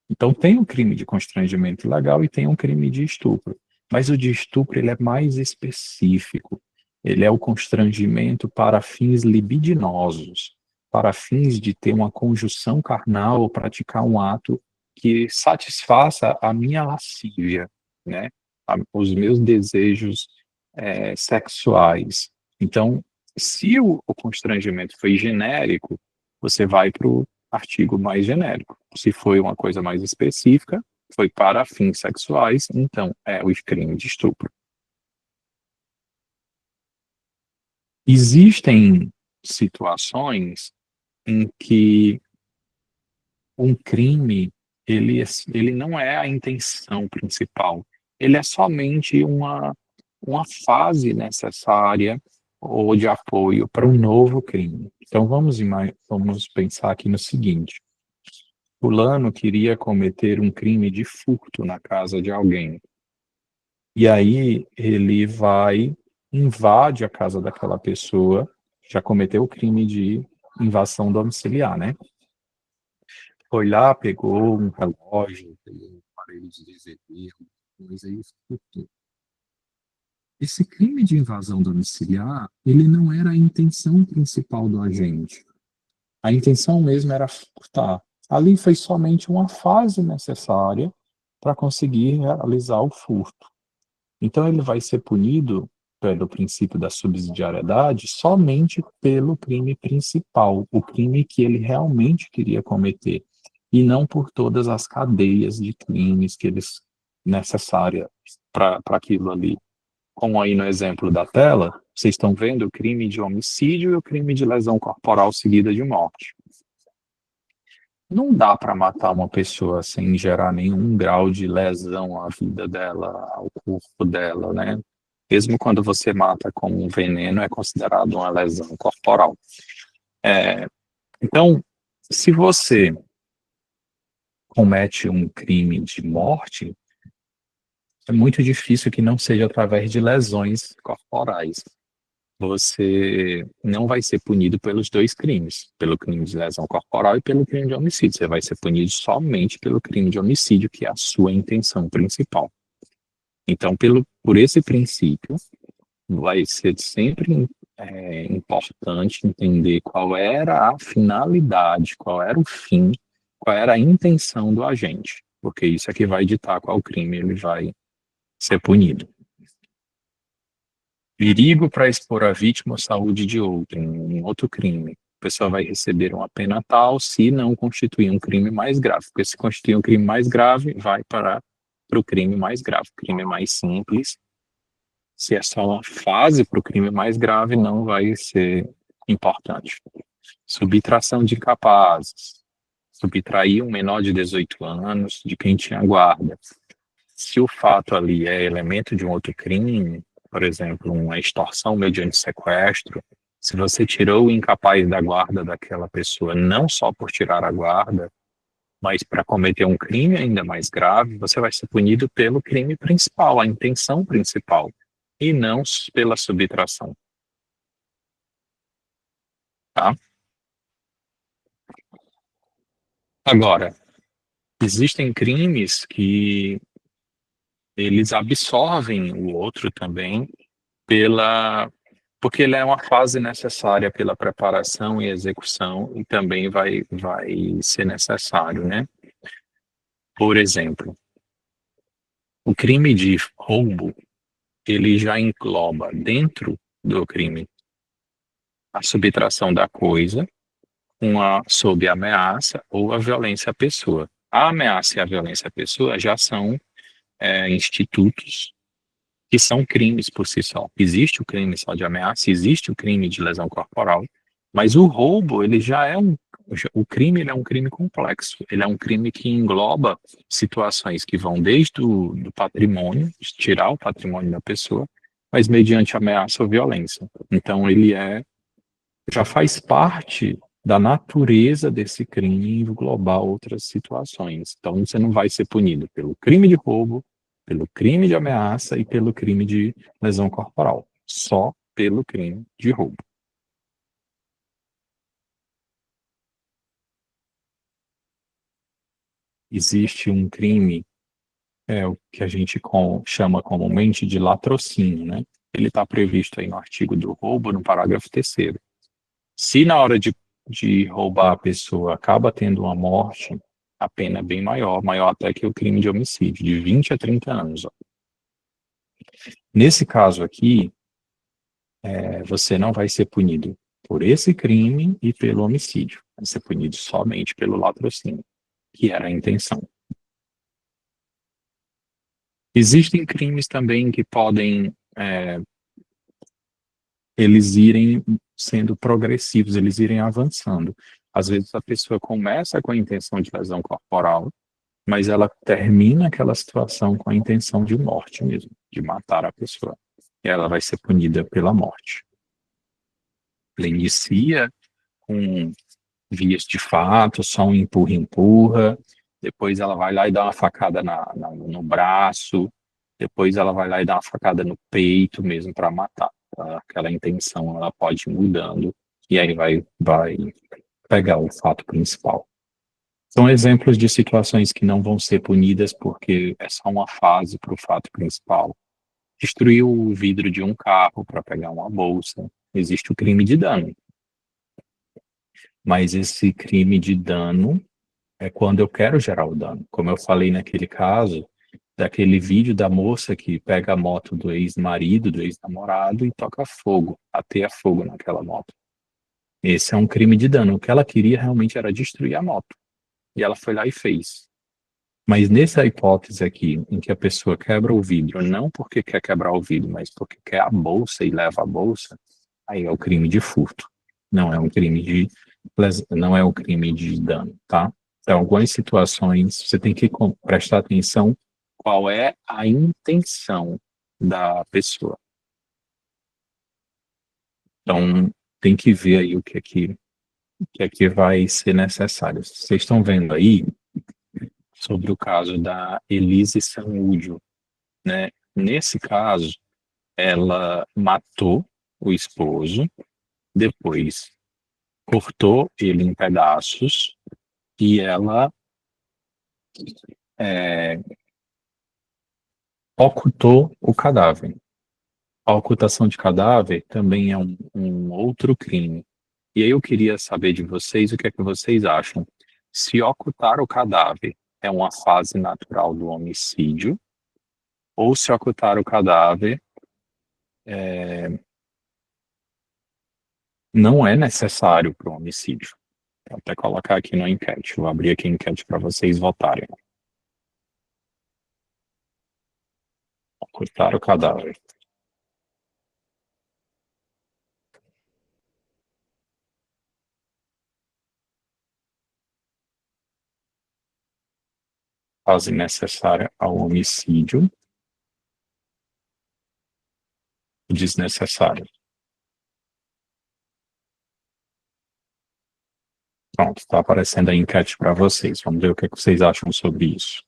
[SPEAKER 1] Então, tem um crime de constrangimento ilegal e tem um crime de estupro. Mas o de estupro ele é mais específico. Ele é o constrangimento para fins libidinosos, para fins de ter uma conjunção carnal ou praticar um ato que satisfaça a minha lascívia, né? Os meus desejos sexuais. Então, se o constrangimento foi genérico, você vai para o artigo mais genérico. Se foi uma coisa mais específica, foi para fins sexuais, então é o crime de estupro. Existem situações em que um crime ele não é a intenção principal, ele é somente uma fase necessária ou de apoio para um novo crime. Então vamos pensar aqui no seguinte: fulano queria cometer um crime de furto na casa de alguém. E aí ele vai invade a casa daquela pessoa, já cometeu o crime de invasão domiciliar, né? Foi lá, pegou um relógio, pegou um aparelho de DVD, coisa e furtou. Esse crime de invasão domiciliar, ele não era a intenção principal do agente. A intenção mesmo era furtar. Ali foi somente uma fase necessária para conseguir realizar o furto. Então ele vai ser punido pelo princípio da subsidiariedade somente pelo crime principal, o crime que ele realmente queria cometer, e não por todas as cadeias de crimes que eles necessárias para aquilo ali. Como aí no exemplo da tela, vocês estão vendo o crime de homicídio e o crime de lesão corporal seguida de morte. Não dá para matar uma pessoa sem gerar nenhum grau de lesão à vida dela, ao corpo dela, né? Mesmo quando você mata com um veneno, é considerado uma lesão corporal. Então, se você comete um crime de morte, é muito difícil que não seja através de lesões corporais. Você não vai ser punido pelos dois crimes, pelo crime de lesão corporal e pelo crime de homicídio. Você vai ser punido somente pelo crime de homicídio, que é a sua intenção principal. Então, por esse princípio, vai ser sempre importante entender qual era a finalidade, qual era o fim, qual era a intenção do agente, porque isso é que vai ditar qual crime ele vai ser punido. Perigo para expor a vítima à saúde de outro, em outro crime. A pessoa vai receber uma pena tal se não constituir um crime mais grave. Porque se constituir um crime mais grave, vai para o crime mais grave. O crime mais simples, se é só uma fase para o crime mais grave, não vai ser importante. Subtração de incapazes. Subtrair um menor de 18 anos de quem tinha guarda. Se o fato ali é elemento de um outro crime, por exemplo, uma extorsão mediante sequestro, se você tirou o incapaz da guarda daquela pessoa, não só por tirar a guarda, mas para cometer um crime ainda mais grave, você vai ser punido pelo crime principal, a intenção principal, e não pela subtração. Tá? Agora, existem crimes que eles absorvem o outro também porque ele é uma fase necessária pela preparação e execução e também vai ser necessário, né? Por exemplo, o crime de roubo, ele já engloba dentro do crime a subtração da coisa, sob ameaça ou a violência à pessoa. A ameaça e a violência à pessoa já são institutos que são crimes por si só. Existe o crime só de ameaça, existe o crime de lesão corporal, mas o roubo, ele já é o crime, ele é um crime complexo. Ele é um crime que engloba situações que vão desde do patrimônio, tirar o patrimônio da pessoa, mas mediante ameaça ou violência. Então, ele já faz parte da natureza desse crime englobar outras situações. Então, você não vai ser punido pelo crime de roubo, pelo crime de ameaça e pelo crime de lesão corporal. Só pelo crime de roubo. Existe um crime, o que a gente chama comumente de latrocínio, né? Ele está previsto aí no artigo do roubo, no parágrafo 3º. Se na hora de roubar a pessoa acaba tendo uma morte, a pena é bem maior até que o crime de homicídio, de 20 a 30 anos. Ó. Nesse caso aqui, você não vai ser punido por esse crime e pelo homicídio. Vai ser punido somente pelo latrocínio, que era a intenção. Existem crimes também que podem eles irem sendo progressivos, eles irem avançando. Às vezes a pessoa começa com a intenção de lesão corporal, mas ela termina aquela situação com a intenção de morte mesmo, de matar a pessoa. E ela vai ser punida pela morte. Ela inicia com vias de fato, só um empurra-empurra, depois ela vai lá e dá uma facada no braço, depois ela vai lá e dá uma facada no peito mesmo para matar. aquela intenção ela pode ir mudando e aí vai pegar o fato principal. São exemplos de situações que não vão ser punidas porque é só uma fase para o fato principal. Destruiu o vidro de um carro para pegar uma bolsa, existe o crime de dano. Mas esse crime de dano é quando eu quero gerar o dano. Como eu falei naquele caso, daquele vídeo da moça que pega a moto do ex-marido, do ex-namorado e toca fogo, ateia fogo naquela moto. Esse é um crime de dano. O que ela queria realmente era destruir a moto. E ela foi lá e fez. Mas nessa hipótese aqui, em que a pessoa quebra o vidro, não porque quer quebrar o vidro, mas porque quer a bolsa e leva a bolsa, aí é o crime de furto. Não é um crime não é um crime de dano, tá? Então, algumas situações você tem que prestar atenção qual é a intenção da pessoa. Então, tem que ver aí o que é que vai ser necessário. Vocês estão vendo aí sobre o caso da Elise Samúdio, né? Nesse caso, ela matou o esposo, depois cortou ele em pedaços e ela ocultou o cadáver. A ocultação de cadáver também é um outro crime. E aí eu queria saber de vocês o que é que vocês acham. Se ocultar o cadáver é uma fase natural do homicídio, ou se ocultar o cadáver não é necessário para o homicídio. Vou até colocar aqui na enquete. Vou abrir aqui a enquete para vocês votarem. Ocultar o cadáver. Fase necessária ao homicídio. Desnecessário. Pronto, está aparecendo a enquete para vocês. Vamos ver o que vocês acham sobre isso.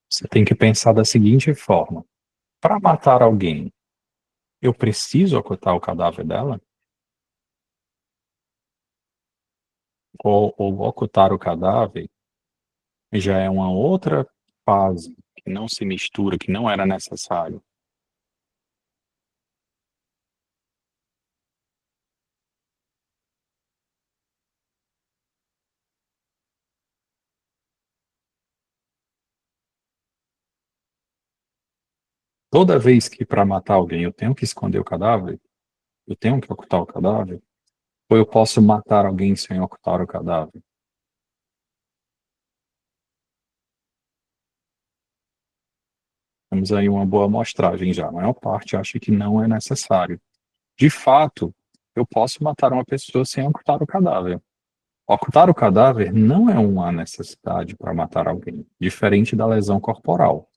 [SPEAKER 1] Você tem que pensar da seguinte forma: para matar alguém, eu preciso ocultar o cadáver dela? Ou ocultar o cadáver já é uma outra fase que não se mistura, que não era necessário. Toda vez que para matar alguém eu tenho que esconder o cadáver, eu tenho que ocultar o cadáver, ou eu posso matar alguém sem ocultar o cadáver? Temos aí uma boa amostragem já. A maior parte acha que não é necessário. De fato, eu posso matar uma pessoa sem ocultar o cadáver. Ocultar o cadáver não é uma necessidade para matar alguém, diferente da lesão corporal.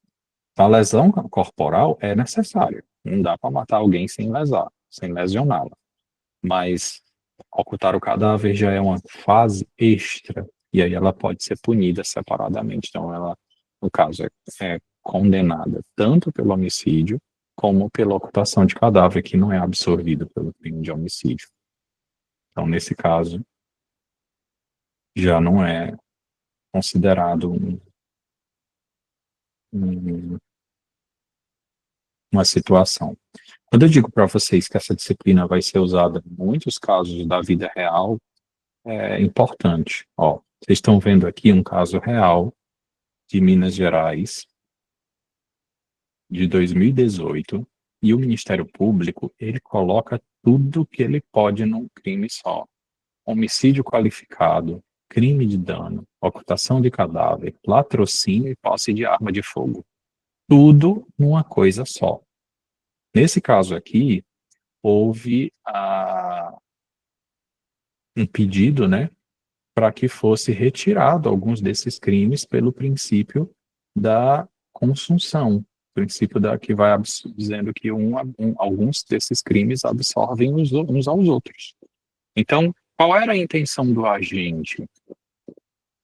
[SPEAKER 1] A lesão corporal é necessária. Não dá para matar alguém sem lesar, sem lesioná-la. Mas ocultar o cadáver já é uma fase extra, e aí ela pode ser punida separadamente. Então, ela, no caso, é condenada tanto pelo homicídio como pela ocultação de cadáver, que não é absorvido pelo crime de homicídio. Então, nesse caso, já não é considerado um, uma situação. Quando eu digo para vocês que essa disciplina vai ser usada em muitos casos da vida real, é importante. Ó, vocês estão vendo aqui um caso real de Minas Gerais, de 2018, e o Ministério Público, ele coloca tudo que ele pode num crime só. Homicídio qualificado, crime de dano, ocultação de cadáver, latrocínio e posse de arma de fogo. Tudo numa coisa só. Nesse caso aqui, houve um pedido, né, para que fosse retirado alguns desses crimes pelo princípio da consunção, princípio que vai dizendo que alguns desses crimes absorvem uns aos outros. Então, qual era a intenção do agente?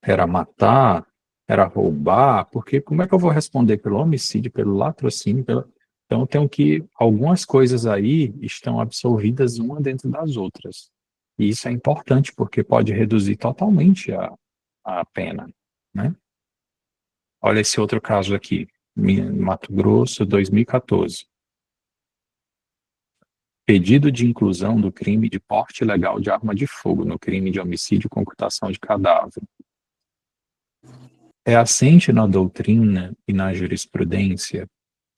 [SPEAKER 1] Era matar? Era roubar? Porque como é que eu vou responder pelo homicídio, pelo latrocínio? Então, eu tenho que algumas coisas aí estão absolvidas uma dentro das outras. E isso é importante porque pode reduzir totalmente a pena, né? Olha esse outro caso aqui, Mato Grosso, 2014. Pedido de inclusão do crime de porte ilegal de arma de fogo no crime de homicídio com ocultação de cadáver. É assente na doutrina e na jurisprudência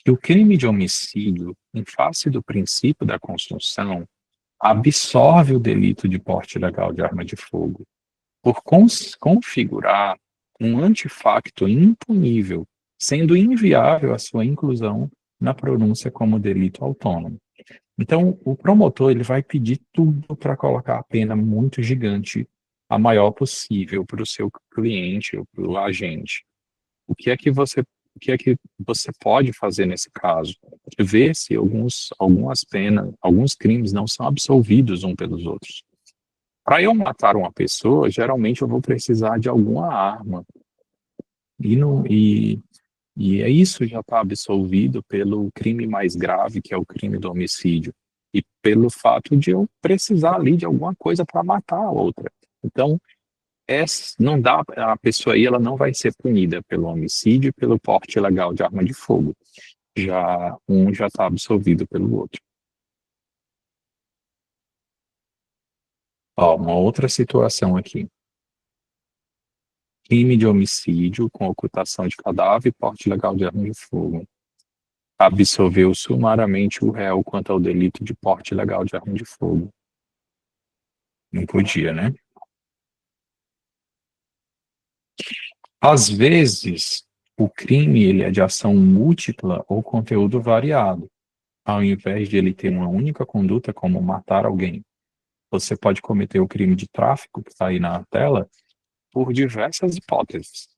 [SPEAKER 1] que o crime de homicídio, em face do princípio da consunção, absorve o delito de porte ilegal de arma de fogo, por configurar um antefacto impunível, sendo inviável a sua inclusão na pronúncia como delito autônomo. Então, o promotor ele vai pedir tudo para colocar a pena muito gigante, a maior possível para o seu cliente ou para o agente. O que é que você pode fazer nesse caso? Ver se algumas penas, alguns crimes não são absolvidos uns pelos outros. Para eu matar uma pessoa, geralmente eu vou precisar de alguma arma. E é isso já está absolvido pelo crime mais grave, que é o crime do homicídio. E pelo fato de eu precisar ali de alguma coisa para matar a outra. Então, não dá, a pessoa aí ela não vai ser punida pelo homicídio e pelo porte ilegal de arma de fogo. Um já está absolvido pelo outro. Ó, uma outra situação aqui. Crime de homicídio com ocultação de cadáver e porte ilegal de arma de fogo. Absolveu sumariamente o réu quanto ao delito de porte ilegal de arma de fogo. Não podia, né? Às vezes, o crime ele é de ação múltipla ou conteúdo variado. Ao invés de ele ter uma única conduta, como matar alguém, você pode cometer o crime de tráfico, que está aí na tela, por diversas hipóteses.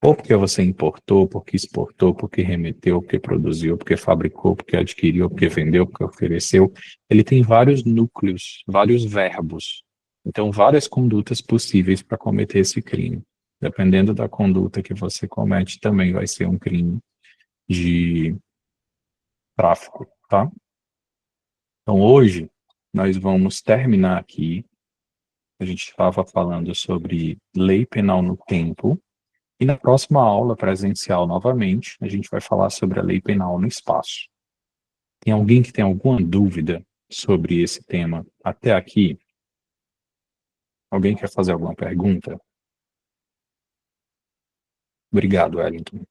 [SPEAKER 1] Ou porque você importou, porque exportou, porque remeteu, porque produziu, porque fabricou, porque adquiriu, porque vendeu, porque ofereceu. Ele tem vários núcleos, vários verbos. Então, várias condutas possíveis para cometer esse crime. Dependendo da conduta que você comete, também vai ser um crime de tráfico, tá? Então, hoje, nós vamos terminar aqui. A gente estava falando sobre lei penal no tempo. E na próxima aula presencial, novamente, a gente vai falar sobre a lei penal no espaço. Tem alguém que tem alguma dúvida sobre esse tema até aqui? Alguém quer fazer alguma pergunta? Obrigado, Wellington.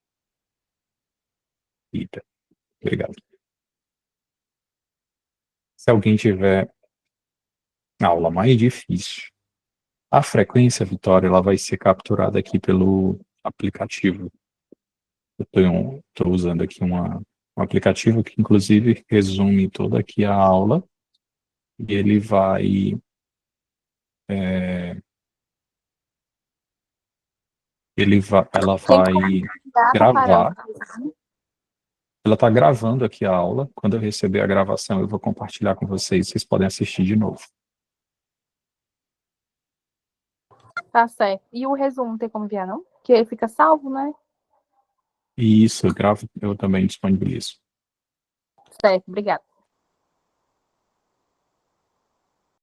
[SPEAKER 1] Rita, obrigado. Se alguém tiver aula mais difícil, a frequência, Vitória, ela vai ser capturada aqui pelo aplicativo. Eu estou usando aqui um aplicativo que, inclusive, resume toda aqui a aula e ele vai ela vai gravar. Ela está gravando aqui a aula. Quando eu receber a gravação, eu vou compartilhar com vocês. Vocês podem assistir de novo.
[SPEAKER 2] Tá certo. E o resumo tem como enviar, não? Que aí fica salvo, né?
[SPEAKER 1] E isso, eu também disponibilizo.
[SPEAKER 2] Certo, obrigada.